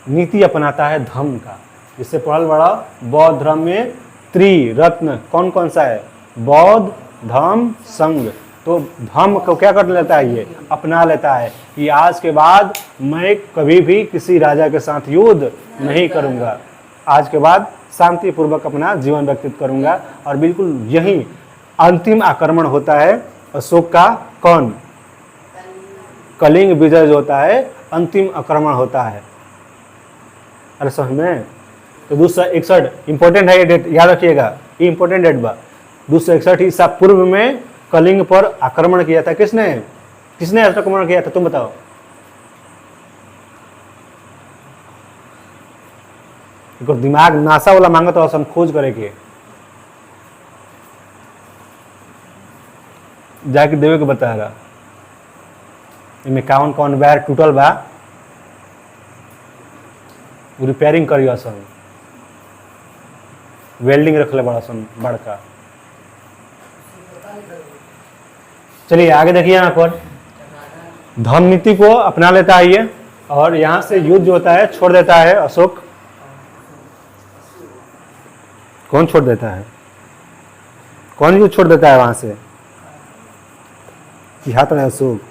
नीति अपनाता है धम्म का, जिससे पढ़ल बड़ा बौद्ध धर्म में त्रिरत्न कौन कौन सा है, बौद्ध, धम्म, संघ। तो धम्म को क्या कर लेता है, ये अपना लेता है कि आज के बाद मैं कभी भी किसी राजा के साथ युद्ध नहीं करूँगा, आज के बाद शांतिपूर्वक अपना जीवन व्यतीत करूँगा। और बिल्कुल यही अंतिम आक्रमण होता है अशोक का, कौन, कलिंग विजय जो होता है अंतिम आक्रमण होता है। अरे समझ में। तो 261 इंपॉर्टेंट है ये डेट, याद रखिएगा, ये इंपॉर्टेंट डेट बा। 261 ईसा पूर्व में कलिंग पर आक्रमण किया था। किसने किसने आक्रमण किया था, तुम बताओ। दिमाग नासा वाला मांगा तो हम खोज करे के जाके देवे के बताएगा इनमें कौन कौन वायर टूटल बा, रिपेयरिंग करिए सन, वेल्डिंग रखले बड़ा सन बड़का। चलिए आगे देखिए, यहाँ पर धम्म नीति को अपना लेता है ये, और यहाँ से युद्ध जो होता है छोड़ देता है अशोक। कौन छोड़ देता है, कौन युद्ध छोड़ देता है वहां से, हाथ में अशोक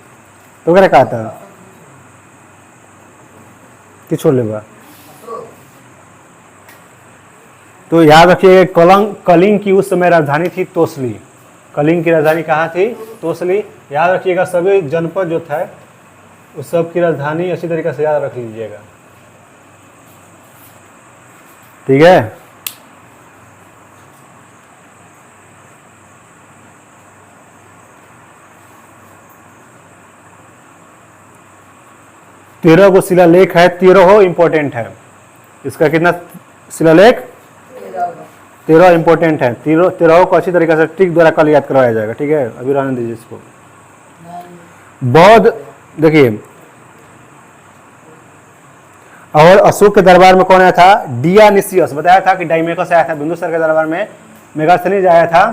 तो क्या कहा था कि छोड़ लेगा। तो याद रखिए कलिंग की उस समय राजधानी थी तोसली। कलिंग की राजधानी कहाँ थी, तोसली। याद रखिएगा सभी जनपद जो था उस सब की राजधानी अच्छी तरीके से याद रख लीजिएगा, ठीक है। तेरह को शिलालेख है, 13 इंपॉर्टेंट है। इसका कितना शिलालेख, 13 इंपॉर्टेंट है। 13 को अच्छी तरीके से टिक द्वारा कल याद करवाया जाएगा, ठीक है। अभी रहने दीजिए इसको। बौद्ध देखिए और अशोक के दरबार में कौन आया था? डियानिसियस। बताया था कि डाइमेकस आया था बिंदुसार के दरबार में, मेगास्थनीज आया था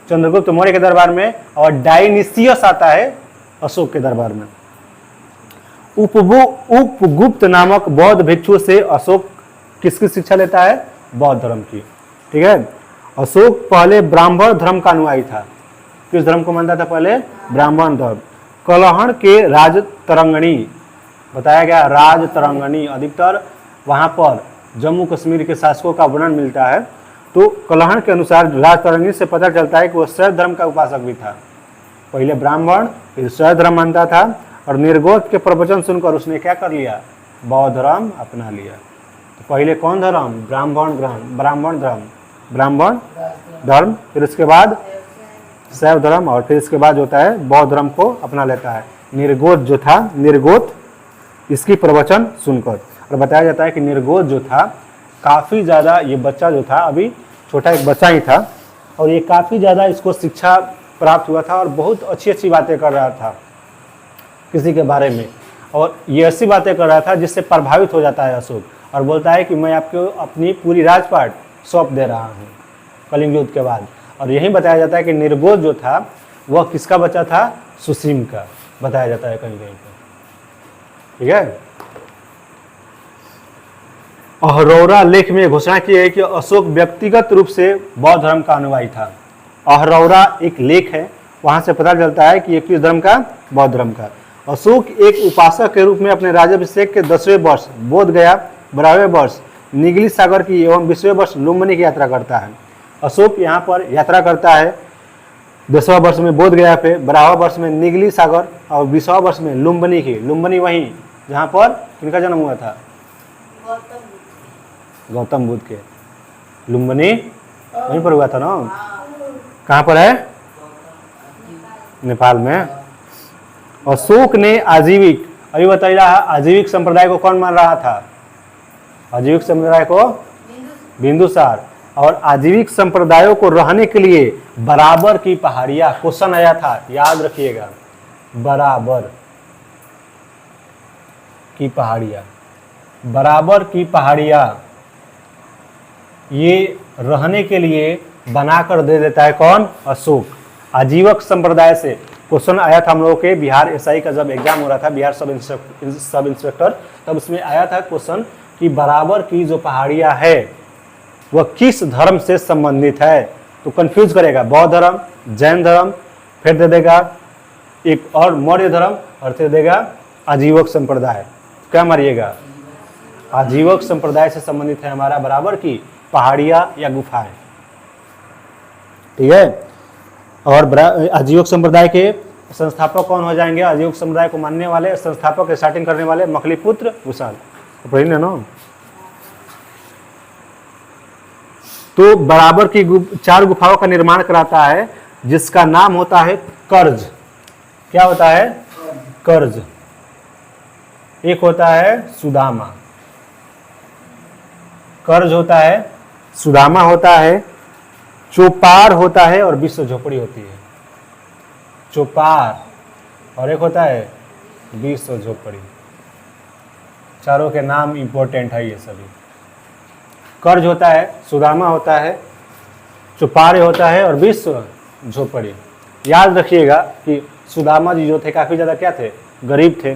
चंद्रगुप्त मौर्य के दरबार में, और डायनिसियस आता है अशोक के दरबार में। उपगुप्त नामक बौद्ध भिक्षु से अशोक किसकी शिक्षा लेता है? बौद्ध धर्म की। ठीक है। अशोक पहले ब्राह्मण धर्म का अनुयायी था। किस धर्म को मानता था पहले? ब्राह्मण धर्म। कलहण के राजतरंगिणी, बताया गया राजतरंगिणी, अधिकतर वहां पर जम्मू कश्मीर के शासकों का वर्णन मिलता है। तो कलहण के अनुसार राजतरंगिणी से पता चलता है कि वह शैव धर्म का उपासक भी था। पहले ब्राह्मण, फिर शैव धर्म मानता था, और निर्गोत के प्रवचन सुनकर उसने क्या कर लिया? बौद्ध धर्म अपना लिया। तो पहले कौन धर्म? ब्राह्मण धर्म, फिर उसके बाद शैव धर्म, और फिर इसके बाद होता है बौद्ध धर्म को अपना लेता है। निर्गोत जो था, निर्गोत इसकी प्रवचन सुनकर। और बताया जाता है कि निर्गोत जो था काफ़ी ज़्यादा, ये बच्चा जो था अभी छोटा एक बच्चा ही था, और ये काफ़ी ज़्यादा इसको शिक्षा प्राप्त हुआ था और बहुत अच्छी अच्छी बातें कर रहा था किसी के बारे में, और ये ऐसी बातें कर रहा था जिससे प्रभावित हो जाता है अशोक, और बोलता है कि मैं आपको अपनी पूरी राजपाट सौंप दे रहा हूँ कलिंग युद्ध के बाद। और यही बताया जाता है कि निर्गोत जो था वह किसका बच्चा था? सुसीम का, बताया जाता है कहीं कहीं पर। ठीक है। अहरौरा लेख में घोषणा की है कि अशोक व्यक्तिगत रूप से बौद्ध धर्म का अनुयायी था। अहरौरा एक लेख है, वहां से पता चलता है कि ये किस धर्म का? बौद्ध धर्म का। अशोक एक उपासक के रूप में अपने राज्याभिषेक के 10वें वर्ष बोध गया, 12वें वर्ष निगली सागर की एवं 20वें वर्ष लुम्बिनी की यात्रा करता है। अशोक यहाँ पर यात्रा करता है 10वां वर्ष में बोध गया पे, 12वां वर्ष में निगली सागर, और 20वां वर्ष में लुम्बिनी की। लुम्बिनी वहीं जहाँ पर किनका जन्म हुआ था? गौतम बुद्ध के। लुम्बिनी वहीं पर हुआ था ना? कहाँ पर है? नेपाल में। अशोक ने आजीविक, अभी बताइए आजीविक संप्रदाय को कौन मान रहा था? आजीविक संप्रदाय को बिंदुसार। और आजीविक संप्रदायों को रहने के लिए बराबर की पहाड़ियां, क्वेश्चन आया था, याद रखिएगा, बराबर की पहाड़ियां, बराबर की पहाड़ियां ये रहने के लिए बनाकर दे देता है कौन? अशोक। आजीवक संप्रदाय से क्वेश्चन आया था हम लोगों के बिहार एसआई का जब एग्जाम हो रहा था, बिहार सब इंस्पेक्टर, तब उसमें आया था क्वेश्चन कि बराबर की जो पहाड़ियां है वह किस धर्म से संबंधित है। तो कंफ्यूज करेगा, बौद्ध धर्म, जैन धर्म, फिर दे देगा एक और मौर्य धर्म, और फिर देगा आजीवक संप्रदाय। क्या मारिएगा? आजीवक संप्रदाय से संबंधित है हमारा बराबर की पहाड़ियां या गुफाएं। ठीक है। और आजीवक संप्रदाय के संस्थापक कौन हो जाएंगे? आजीवक संप्रदाय को मानने वाले संस्थापक स्टार्टिंग करने वाले मखलीपुत्र विशाल, तो पढ़ी ना। तो बराबर की 4 गुफाओं का निर्माण कराता है जिसका नाम होता है कर्ज। क्या होता है? कर्ज। एक होता है सुदामा, कर्ज होता है, सुदामा होता है, चौपार होता है, और विश्व झोपड़ी होती है। चौपार, और एक होता है विश्व झोपड़ी। चारों के नाम इंपॉर्टेंट है ये सभी। कर्ज होता है, सुदामा होता है, चौपार होता है, और विश्व झोपड़ी। याद रखिएगा कि सुदामा जी जो थे काफ़ी ज़्यादा क्या थे? गरीब थे।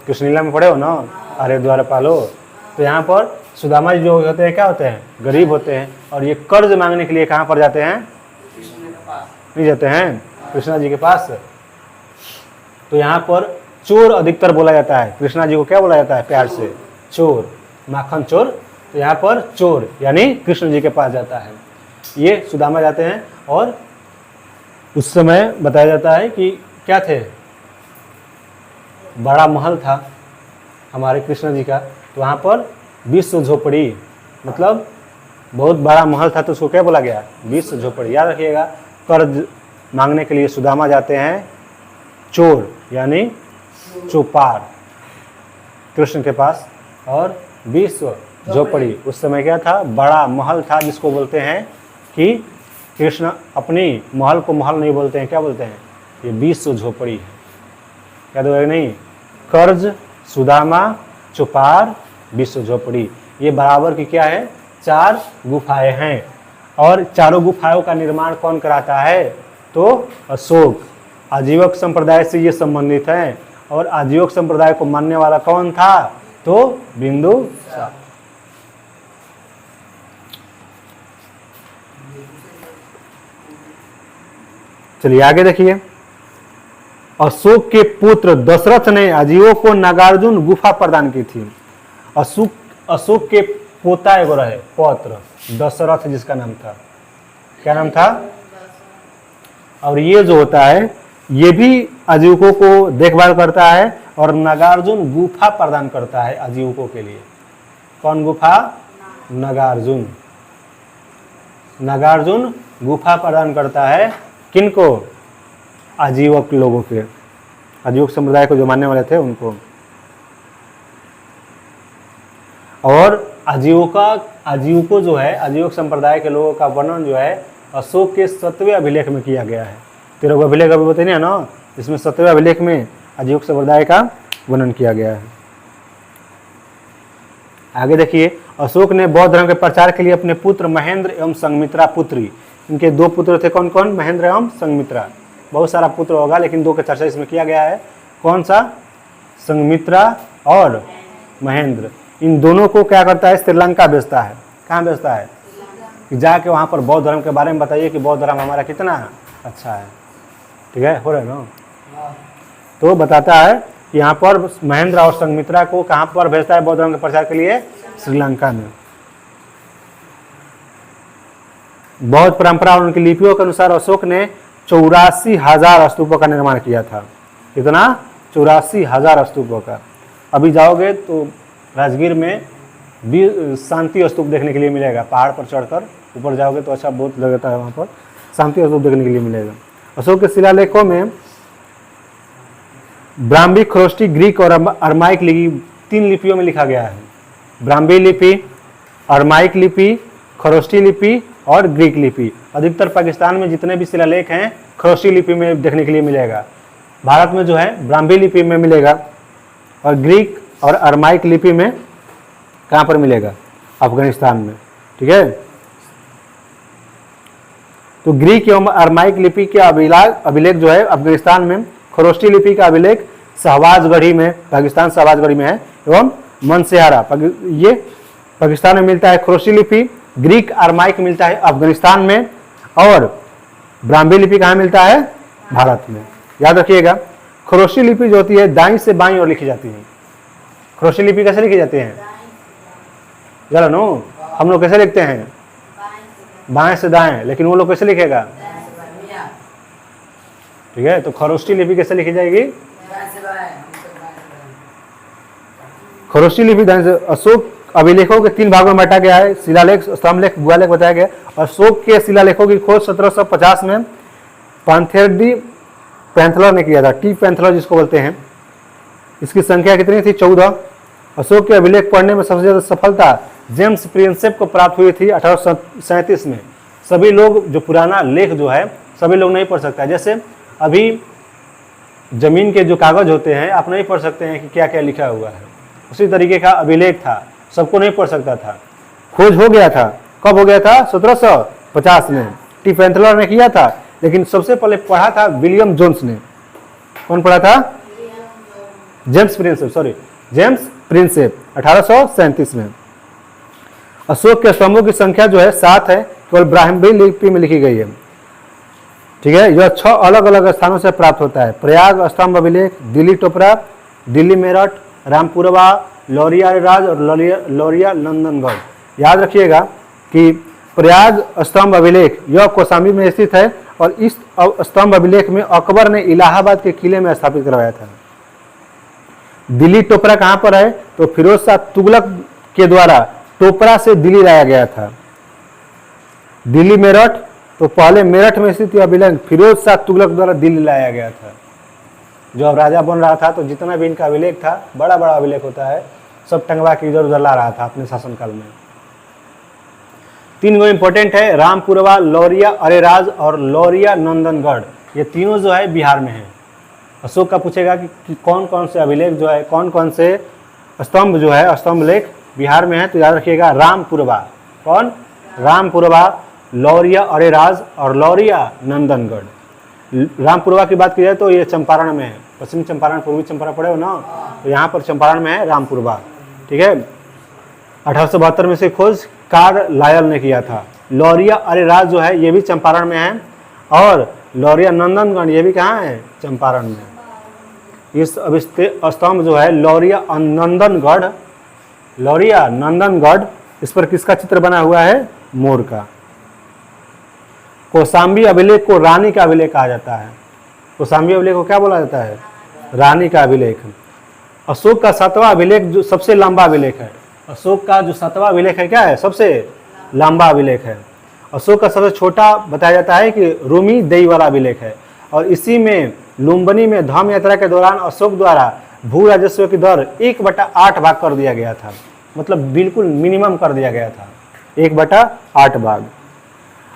कृष्णलीला में पढ़े हो ना, अरे द्वार पालो। तो यहाँ पर सुदामा जी जो होते हैं क्या होते हैं? गरीब होते हैं, और ये कर्ज मांगने के लिए कहाँ पर जाते हैं? नहीं जाते हैं कृष्णा जी के पास। तो यहाँ पर चोर अधिकतर बोला जाता है। कृष्णा जी को क्या बोला जाता है प्यार से? चोर, माखन चोर। तो यहाँ पर चोर यानी कृष्ण जी के पास जाता है। ये सुदामा जाते हैं, और उस समय बताया जाता है कि क्या थे? बड़ा महल था हमारे कृष्ण जी का। तो वहाँ पर विश्व झोपड़ी, मतलब बहुत बड़ा महल था, तो उसको क्या बोला गया? विश्व झोपड़ी। याद रखिएगा, कर्ज मांगने के लिए सुदामा जाते हैं, चोर यानी चौपार कृष्ण के पास, और विश्व झोपड़ी उस समय क्या था? बड़ा महल था, जिसको बोलते हैं कि कृष्ण अपनी महल को महल नहीं बोलते हैं, क्या बोलते हैं? ये विश्व झोपड़ी है। याद होगा नहीं? कर्ज, सुदामा, चुपार, विश्व झोपड़ी। ये बराबर की क्या है? 4 गुफाएं हैं। और चारों गुफाओं का निर्माण कौन कराता है? तो अशोक। आजीवक संप्रदाय से ये संबंधित हैं और आजीवक संप्रदाय को मानने वाला कौन था? तो बिंदुसार। चलिए आगे देखिए। अशोक के पुत्र दशरथ ने अजीवों को नागार्जुन गुफा प्रदान की थी। अशोक के पोता एगो रहे, पौत्र दशरथ, जिसका नाम था, क्या नाम था? और ये जो होता है ये भी आजीविकों को देखभाल करता है और नागार्जुन गुफा प्रदान करता है आजीविकों के लिए। कौन गुफा? नागार्जुन। नागार्जुन गुफा प्रदान करता है किनको? आजीवक लोगों के, आजीवक समुदाय को जो मानने वाले थे उनको। और आजीवकों जो है, आजीवक संप्रदाय के लोगों का वर्णन जो है अशोक के 7वें अभिलेख में किया गया है। 13 अभिलेख अभी बताइए ना, इसमें 7वें अभिलेख में आजीवक संप्रदाय का वर्णन किया गया है। आगे देखिए, अशोक ने बौद्ध धर्म के प्रचार के लिए अपने पुत्र महेंद्र एवं संघमित्रा पुत्री, इनके 2 पुत्र थे, कौन कौन? महेंद्र एवं संघमित्रा। बहुत सारा पुत्र होगा लेकिन 2 का चर्चा इसमें किया गया है। कौन सा? संघमित्रा और महेंद्र। इन दोनों को क्या करता है? श्रीलंका भेजता है। कहाँ भेजता है? कि जाके वहाँ पर बौद्ध धर्म के बारे में बताइए कि बौद्ध धर्म हमारा कितना अच्छा है। ठीक है, हो रहा है ना? तो बताता है कि यहाँ पर महेंद्र और संघमित्रा को कहाँ पर भेजता है बौद्ध धर्म के प्रचार के लिए? श्रीलंका में। बौद्ध परंपरा और उनकी लिपियों के अनुसार अशोक ने 84,000 स्तूपों का निर्माण किया था। कितना? 84,000 स्तूपों का। अभी जाओगे तो राजगीर में भी शांति स्तूप देखने के लिए मिलेगा। पहाड़ पर चढ़कर ऊपर जाओगे तो अच्छा बहुत लगता है, वहाँ पर शांति स्तूप देखने के लिए मिलेगा। अशोक के शिलालेखों में ब्राह्मी, खरोष्टी, ग्रीक और अरमाइक लिपि 3 लिपियों में लिखा गया है। ब्राह्मी लिपि, अरमाइक लिपि, खरोष्टी लिपि और ग्रीक लिपि। अधिकतर पाकिस्तान में जितने भी शिलालेख हैं खरोष्टी लिपि में देखने के लिए मिलेगा। भारत में जो है ब्राह्मी लिपि में मिलेगा और ग्रीक और अरमाइक लिपि में कहाँ पर मिलेगा? अफगानिस्तान में। ठीक है, तो ग्रीक एवं अरमाइक लिपि के अभिलेख जो है अफगानिस्तान में, खरोष्टी लिपि का अभिलेख शहबाजगढ़ी में, पाकिस्तान शहबाजगढ़ी में है, एवं मनसेहारा ये पाकिस्तान में मिलता है। खरोष्टी लिपि, ग्रीक अरमाइक मिलता है अफगानिस्तान में और ब्राह्मी लिपि कहाँ मिलता है? भारत में। याद रखिएगा, खरोष्टी लिपि जो होती है दाईं से बाईं ओर लिखी जाती है। खरोष्टी लिपि कैसे लिखी जाती है? चलो नो, हम लोग कैसे लिखते हैं? बाएं से दाएं, लेकिन वो लोग कैसे लिखेगा? ठीक है, तो खरोष्टी लिपि कैसे लिखी जाएगी? खरोष्टी लिपि दाएं से। अशोक अभिलेखों के 3 भागों में बांटा गया है। शिलालेख, स्तंभलेख, गुहालेख बताया गया। अशोक के शिलालेखों की खोज 1750 में पांथेरडी पैंथलर ने किया था। टी पैंथलर जिसको बोलते हैं। इसकी संख्या कितनी थी? 14। अशोक के अभिलेख पढ़ने में सबसे ज़्यादा सफलता जेम्स प्रिंसेप को प्राप्त हुई थी 1837 में। सभी लोग जो पुराना लेख जो है सभी लोग नहीं पढ़ सकता। जैसे अभी जमीन के जो कागज होते हैं आप नहीं पढ़ सकते हैं कि क्या क्या लिखा हुआ है, उसी तरीके का अभिलेख था, सबको नहीं पढ़ सकता था। खोज हो गया था, कब हो गया था? 1750 में टी पैंथलर ने किया था, लेकिन सबसे पहले पढ़ा था विलियम जोन्स ने। कौन पढ़ा था? James Prinsep, sorry James Prinsep 1837 में। अशोक के स्तंभों की संख्या जो है 7 है, केवल ब्राह्मी लिपि में लिखी गई है। ठीक है, यह 6 अलग अलग स्थानों से प्राप्त होता है। प्रयाग स्तंभ अभिलेख, दिल्ली टोपरा, दिल्ली मेरठ, रामपुरवा, लौरिया राज और लौरिया नंदनगढ़। याद रखिएगा कि प्रयाग स्तंभ अभिलेख यह कौशाम्बी में स्थित है और इस स्तंभ अभिलेख में अकबर ने इलाहाबाद के किले में स्थापित करवाया था। दिल्ली टोपरा कहाँ पर है? तो फिरोज शाह तुगलक के द्वारा टोपरा से दिल्ली लाया गया था। दिल्ली मेरठ, तो पहले मेरठ में स्थित यह अभिलेख फिरोज शाह तुगलक द्वारा दिल्ली लाया गया था। जो अब राजा बन रहा था तो जितना भी इनका अभिलेख था, बड़ा बड़ा अभिलेख होता है, सब टंगवा के इधर उधर ला रहा था अपने शासनकाल में। 3 गो इंपॉर्टेंट है, रामपुरवा, लौरिया अरेराज और लौरिया नंदनगढ़। ये तीनों जो है बिहार में है। अशोक का पूछेगा कि कौन कौन से अभिलेख जो है, कौन कौन से स्तंभ जो है, स्तंभ लेख बिहार में है, तो याद रखिएगा रामपुरवा। कौन? रामपुरवा, लौरिया अरेराज और लौरिया नंदनगढ़। रामपुरवा की बात की जाए तो ये चंपारण में है, पश्चिमी चंपारण, पूर्वी चंपारण पड़े हो ना, तो यहाँ पर चंपारण में है रामपुरवा। ठीक है, 1872 में से खोज कार्लायल ने किया था। लौरिया अरेराज जो है ये भी चंपारण में है, और लौरिया नंदनगढ़ ये भी कहाँ है? चंपारण में। इस स्तंभ जो है लौरिया नंदनगढ़, लौरिया नंदनगढ़, इस पर किसका चित्र बना हुआ है? मोर का। कौशाम्बी अभिलेख को रानी का अभिलेख कहा जाता है। कौशाम्बी अभिलेख को क्या बोला जाता है? रानी का अभिलेख। अशोक का 7वां अभिलेख जो सबसे लंबा अभिलेख है, अशोक का जो 7वां अभिलेख है क्या है? सबसे लंबा अभिलेख है। अशोक का सबसे छोटा बताया जाता है कि रूमी देई वाला अभिलेख है, और इसी में लुम्बिनी में धम्म यात्रा के दौरान अशोक द्वारा भू राजस्व की दर 1/8 भाग कर दिया गया था, मतलब बिल्कुल मिनिमम कर दिया गया था, 1/8 भाग।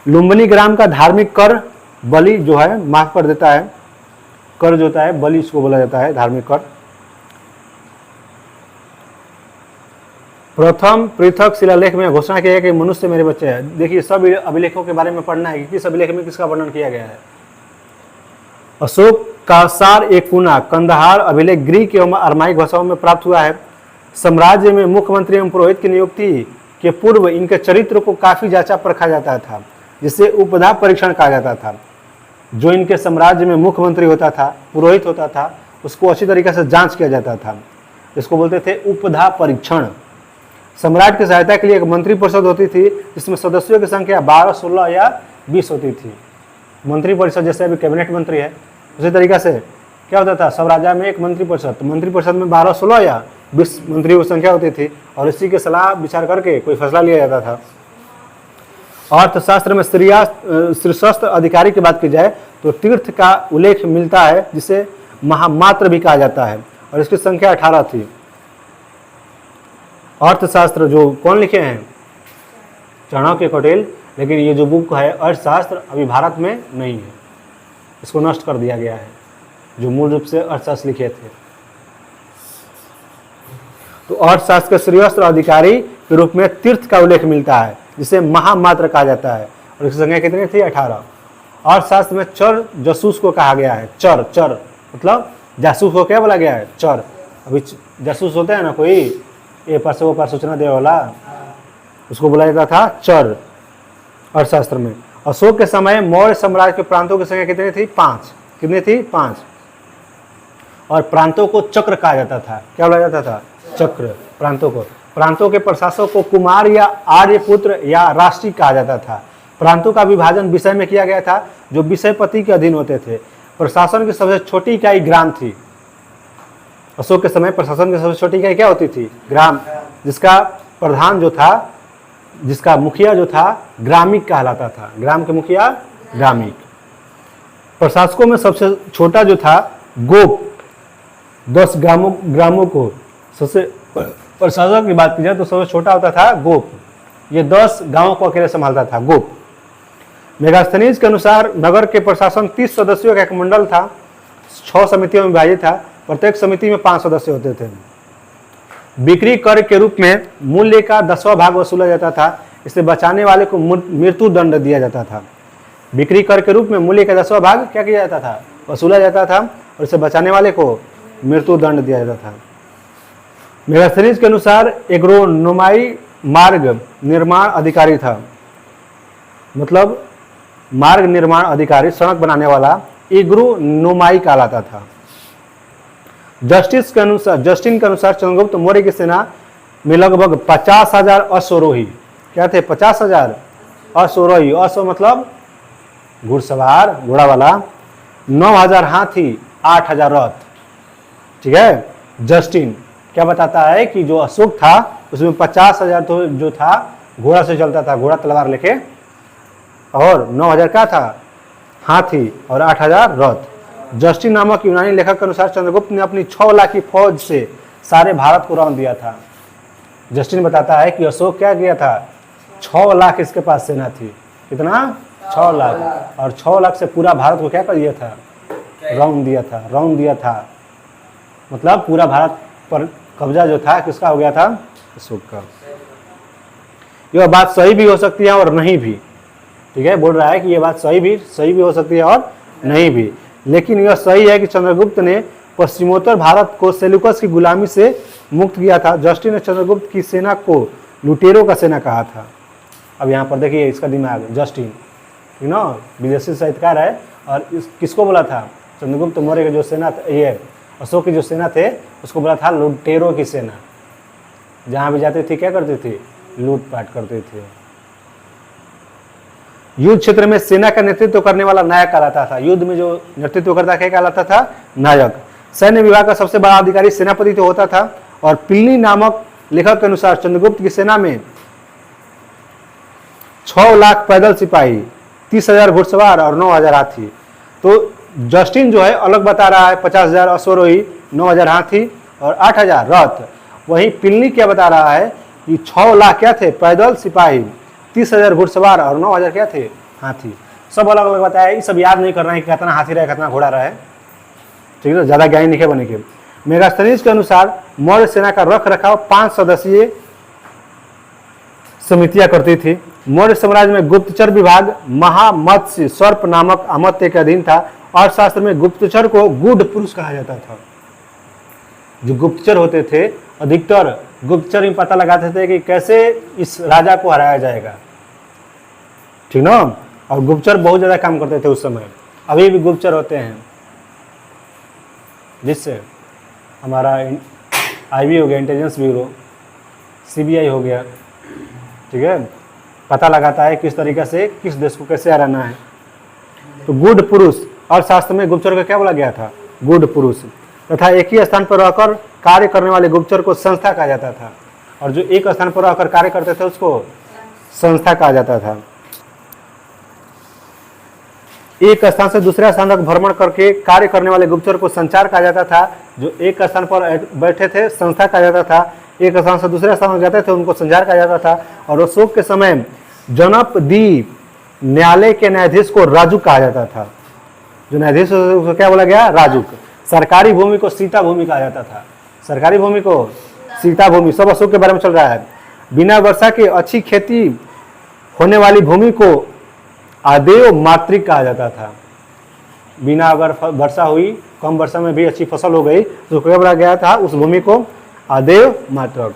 लुम्बिनी ग्राम का धार्मिक कर बलि जो है माफ कर देता है, कर जो होता है बलि इसको बोला जाता है, धार्मिक कर। प्रथम पृथक शिलालेख में घोषणा किया है कि मनुष्य मेरे बच्चे हैं। देखिए सब अभिलेखों के बारे में पढ़ना है कि किस अभिलेख में किसका वर्णन किया गया है। अशोक का सार एक कुना कंदहार अभिलेख ग्रीक एवं अरमाइक भाषाओं में प्राप्त हुआ है। साम्राज्य में मुख्यमंत्री एवं पुरोहित की नियुक्ति के पूर्व इनके चरित्र को काफी जांचा परखा जाता था, जिसे उपधा परीक्षण कहा जाता था। जो इनके साम्राज्य में मुख्यमंत्री होता था, पुरोहित होता था, उसको अच्छी तरीके से जांच किया जाता था, इसको बोलते थे उपधा परीक्षण। सम्राट की सहायता के लिए एक मंत्री परिषद होती थी, जिसमें सदस्यों की संख्या 12, 16 या 20 होती थी। मंत्री परिषद जैसे अभी कैबिनेट मंत्री है, उसी तरीके से क्या होता था, सब राज्य में एक मंत्री परिषद, तो मंत्री परिषद में 12, 16 या 20 मंत्रियों की संख्या होती थी, और इसी के सलाह विचार करके कोई फैसला लिया जाता था। अर्थशास्त्र में शीर्षस्थ अधिकारी की बात की जाए तो तीर्थ का उल्लेख मिलता है, जिसे महामात्र भी कहा जाता है, और इसकी संख्या 18 थी। अर्थशास्त्र जो कौन लिखे हैं? चाणक्य कौटिल्य, लेकिन ये जो बुक है अर्थशास्त्र अभी भारत में नहीं है, इसको नष्ट कर दिया गया है, जो मूल रूप से अर्थशास्त्र लिखे थे। तो अर्थशास्त्र के शीर्षस्थ अधिकारी के रूप में तीर्थ का उल्लेख मिलता है, जिसे महामात्र कहा जाता है, और इसकी संख्या कितनी थी? 18। अर्थशास्त्र में चर जासूस को कहा गया है। चर, चर मतलब जासूस को क्या बोला गया है? चर। अभी जासूस होते हैं ना, कोई ए पर से वो पर सूचना दे वाला, उसको बोला जाता था चर अर्थशास्त्र में। अशोक के समय मौर्य साम्राज्य के प्रांतों की संख्या कितनी थी? 5। कितनी थी? 5। और प्रांतों को चक्र कहा जाता था। क्या बोला जाता था? चक्र। प्रांतों को, प्रांतों के प्रशासक को कुमार या आर्यपुत्र या राष्ट्रीय कहा जाता था। प्रांतों का विभाजन विषय में किया गया था, जो विषयपति के अधीन होते थे। प्रशासन की सबसे छोटी इकाई ग्राम थी। अशोक के समय प्रशासन की सबसे छोटी इकाई क्या होती थी? ग्राम, जिसका प्रधान जो था, जिसका मुखिया जो था ग्रामिक कहलाता था। ग्राम के मुखिया ग्रामिक। प्रशासकों में सबसे छोटा जो था गोप, 10 ग्रामों को, सबसे प्रशासक की बात की जाए तो सबसे छोटा होता था गोप, ये 10 गांवों को अकेले संभालता था गोप। मेगास्थनीज के अनुसार नगर के प्रशासन 30 सदस्यों का एक मंडल था, 6 समितियों में विभाजित था, प्रत्येक समिति में 5 सदस्य होते थे। बिक्री कर के रूप में मूल्य का 10वां भाग वसूला जाता था, इसे बचाने वाले को मृत्यु दंड दिया जाता था। बिक्री कर के रूप में मूल्य का 10वां भाग क्या किया जाता था? वसूला जाता था, और इसे बचाने वाले को मृत्यु दंड दिया जाता था। मेगास्थनीज के अनुसार एग्रोनोमाई मार्ग निर्माण अधिकारी था, मतलब मार्ग निर्माण अधिकारी, सड़क बनाने वाला एग्रोनोमाई कहलाता था। जस्टिन के अनुसार चंद्रगुप्त मौर्य की सेना में लगभग 50,000 अश्वरोही, क्या थे? 50,000 अश्वरोही, अश्व मतलब घुड़सवार, घोड़ा वाला, 9,000 हाथी, 8,000 रथ। ठीक है, जस्टिन क्या बताता है कि जो अशोक था उसमें 50,000 तो जो था घोड़ा से चलता था, घोड़ा तलवार लेके, और 9,000 क्या था? हाथी, और 8,000 रथ। जस्टिन नामक यूनानी लेखक के अनुसार चंद्रगुप्त ने अपनी 6 लाख की फौज से सारे भारत को रौंद दिया था। जस्टिन बताता है कि अशोक क्या किया था? 6 लाख इसके पास सेना थी। कितना? 6 लाख, और 6 लाख से पूरा भारत को क्या कर दिया था? रौंद दिया था। रौंद दिया था मतलब पूरा भारत पर कब्जा जो था किसका हो गया था, अशोक का। यह बात सही भी हो सकती है और नहीं भी, ठीक है, बोल रहा है कि यह बात सही भी हो सकती है और नहीं भी, लेकिन यह सही है कि चंद्रगुप्त ने पश्चिमोत्तर भारत को सेल्यूकस की गुलामी से मुक्त किया था। जस्टिन ने चंद्रगुप्त की सेना को लुटेरों का सेना कहा था। अब यहाँ पर देखिए इसका दिमाग, जस्टिन ठीक ना, विदेशी साहित्यकार है, और किसको बोला था, चंद्रगुप्त मौर्य की जो सेना, ये अशोक की जो सेना थे उसको बोला था लुटेरों की सेना। जहाँ भी जाते थे क्या करते थे, लूटपाट करते थे। युद्ध क्षेत्र में सेना का नेतृत्व करने वाला नायक कहलाता था। युद्ध में जो नेतृत्व करता क्या कहलाता था, नायक। सैन्य विभाग का सबसे बड़ा अधिकारी सेनापति तो होता था, और प्लिनी नामक लेखक के अनुसार चंद्रगुप्त की सेना में 6 लाख पैदल सिपाही, 30,000 घुड़सवार और 9,000 हाथी। तो जस्टिन जो है अलग बता रहा है 50,000 अश्वरोही, 9,000 हाथी और 8,000 रथ। वहीं प्लिनी क्या बता रहा है कि 6 लाख क्या थे, पैदल सिपाही, 30,000 घुड़सवार और 9,000 क्या थे, हाथी। सब अलग अलग बताया, ये सब याद नहीं करना है कि कितना हाथी रहे कितना घोड़ा रहे, ठीक है, ज़्यादा ज्ञानी नहीं बने के। मेगास्थनीज के अनुसार मौर्य सेना का रख रखाव 5 सदस्यीय समितियां करती थी। मौर्य साम्राज्य में गुप्तचर विभाग महामत्स्य सर्प नामक अमात्य के अधीन था। अर्थशास्त्र में गुप्तचर को गूढ़ पुरुष कहा जाता था। जो गुप्तचर होते थे, अधिकतर गुप्तचर में पता लगाते थे कि कैसे इस राजा को हराया जाएगा, ठीक ना। और गुप्तचर बहुत ज्यादा काम करते थे उस समय, अभी भी गुप्तचर होते हैं, जिससे हमारा आईबी हो गया, इंटेलिजेंस ब्यूरो, सीबीआई हो गया, ठीक है, पता लगाता है किस तरीके से किस देश को कैसे हराना है। तो गूढ़ पुरुष, अर्थशास्त्र में गुप्तचर को क्या बोला गया था, गूढ़ पुरुष। तथा एक ही स्थान पर रहकर कार्य करने वाले गुप्तचर को संस्था कहा जाता था, और जो एक स्थान पर रहकर कार्य करते थे उसको संस्था कहा जाता था। एक स्थान से दूसरे स्थान तक भ्रमण करके कार्य करने वाले गुप्तचर को संचार कहा जाता था। जो एक स्थान पर बैठे थे संस्था कहा जाता था, एक स्थान से दूसरे स्थान में जाते थे उनको संचार कहा जाता था। और अशोक के समय जनपदीप न्यायालय के न्यायाधीश को राजुक कहा जाता था। जो न्यायाधीश उसको क्या बोला गया, राजुक। सरकारी भूमि को सीता भूमि कहा जाता था, सरकारी भूमि को सीता भूमि। सब अशोक के बारे में चल रहा है। बिना वर्षा के अच्छी खेती होने वाली भूमि को आदेव मातृक कहा जाता था। बिना अगर वर्षा हुई, कम वर्षा में भी अच्छी फसल हो गई तो क्या बोला गया था, उस भूमि को आदेव मातृक।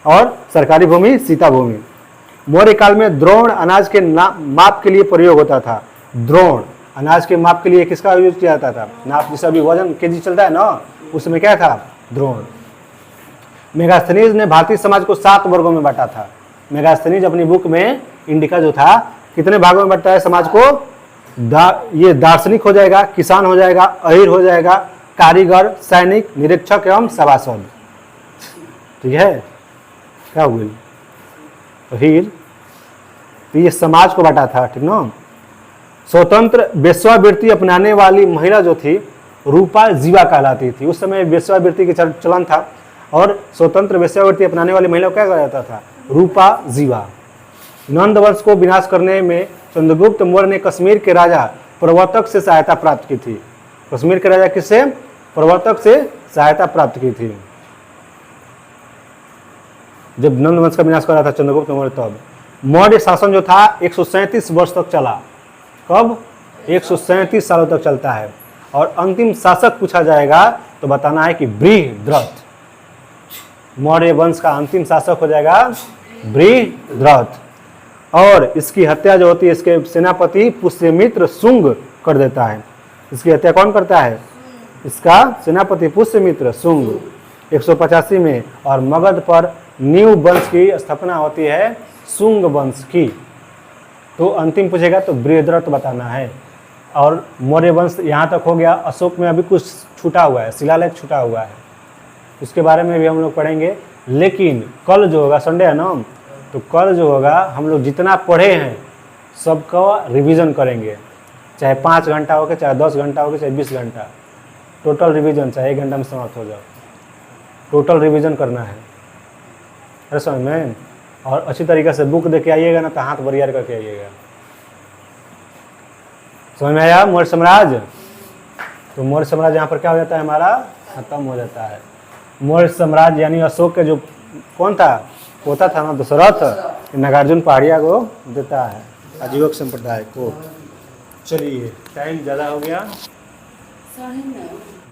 और सरकारी भूमि सीता भूमि। मौर्य काल में द्रोण अनाज के माप के लिए प्रयोग होता था। द्रोण अनाज के माप के लिए किसका यूज किया जाता था, नाप, जैसे अभी वजन केजी चलता है ना, उसमें क्या था, द्रोण। मेगास्थनीज ने भारतीय समाज को 7 वर्गों में बांटा था। मेगास्थनीज अपनी बुक में इंडिका जो था कितने भागों में बांटता है समाज को, ये दार्शनिक हो जाएगा, किसान हो जाएगा, अहीर हो जाएगा, कारीगर, सैनिक, निरीक्षक एवं सभासद, ठीक है, क्या हुई अहीर। तो ये समाज को बांटा था, ठीक ना। स्वतंत्र वेश्यावृत्ति अपनाने वाली महिला जो थी रूपा जीवा कहलाती थी। उस समय वेश्यावृत्ति के चलन था, और स्वतंत्र वेश्यावृत्ति अपनाने वाली महिला को क्या कहा जाता था, रूपा जीवा। नंद वंश को विनाश करने में चंद्रगुप्त मौर्य ने कश्मीर के राजा प्रवर्तक से सहायता प्राप्त की थी। कश्मीर के राजा किससे, प्रवर्तक से सहायता प्राप्त की थी। जब नंद वंश का विनाश कर रहा था चंद्रगुप्त मौर्य, तब मौर्य शासन जो था 137 वर्ष तक चला। कब, 137 सालों तक चलता है। और अंतिम शासक पूछा जाएगा तो बताना है कि बृहद्रथ। मौर्य वंश का अंतिम शासक हो जाएगा बृहद्रथ। और इसकी हत्या जो होती है इसके सेनापति पुष्यमित्र शुंग कर देता है। इसकी हत्या कौन करता है, इसका सेनापति पुष्यमित्र शुंग 185 में। और मगध पर न्यू वंश की स्थापना होती है शुंग वंश की। तो अंतिम पूछेगा तो बृहद्रथ बताना है। और मौर्य वंश यहाँ तक हो गया। अशोक में अभी कुछ छूटा हुआ है, शिलालेख छूटा हुआ है, उसके बारे में भी हम लोग पढ़ेंगे। लेकिन कल जो होगा, संडे है ना, तो कल जो होगा हम लोग जितना पढ़े हैं सबका रिवीजन करेंगे। चाहे 5 घंटा हो के, चाहे 10 घंटा हो के, चाहे 20 घंटा, टोटल रिवीजन, चाहे 1 घंटा में समाप्त हो जाओ, टोटल रिवीजन करना है। अरे समझ में। और अच्छी तरीके से बुक देके आइएगा ना, तो हाथ बरियार करके आइएगा। समझ में आया मौर्य साम्राज्य। तो मौर्य साम्राज्य यहाँ पर क्या हो जाता है, हमारा खत्म हो जाता है। मौर्य साम्राज्य यानी अशोक के जो कौन था, पोता था ना दशरथ, नागार्जुन पहाड़िया को देता है, आजीवक संप्रदाय को। चलिए टाइम ज़्यादा हो गया।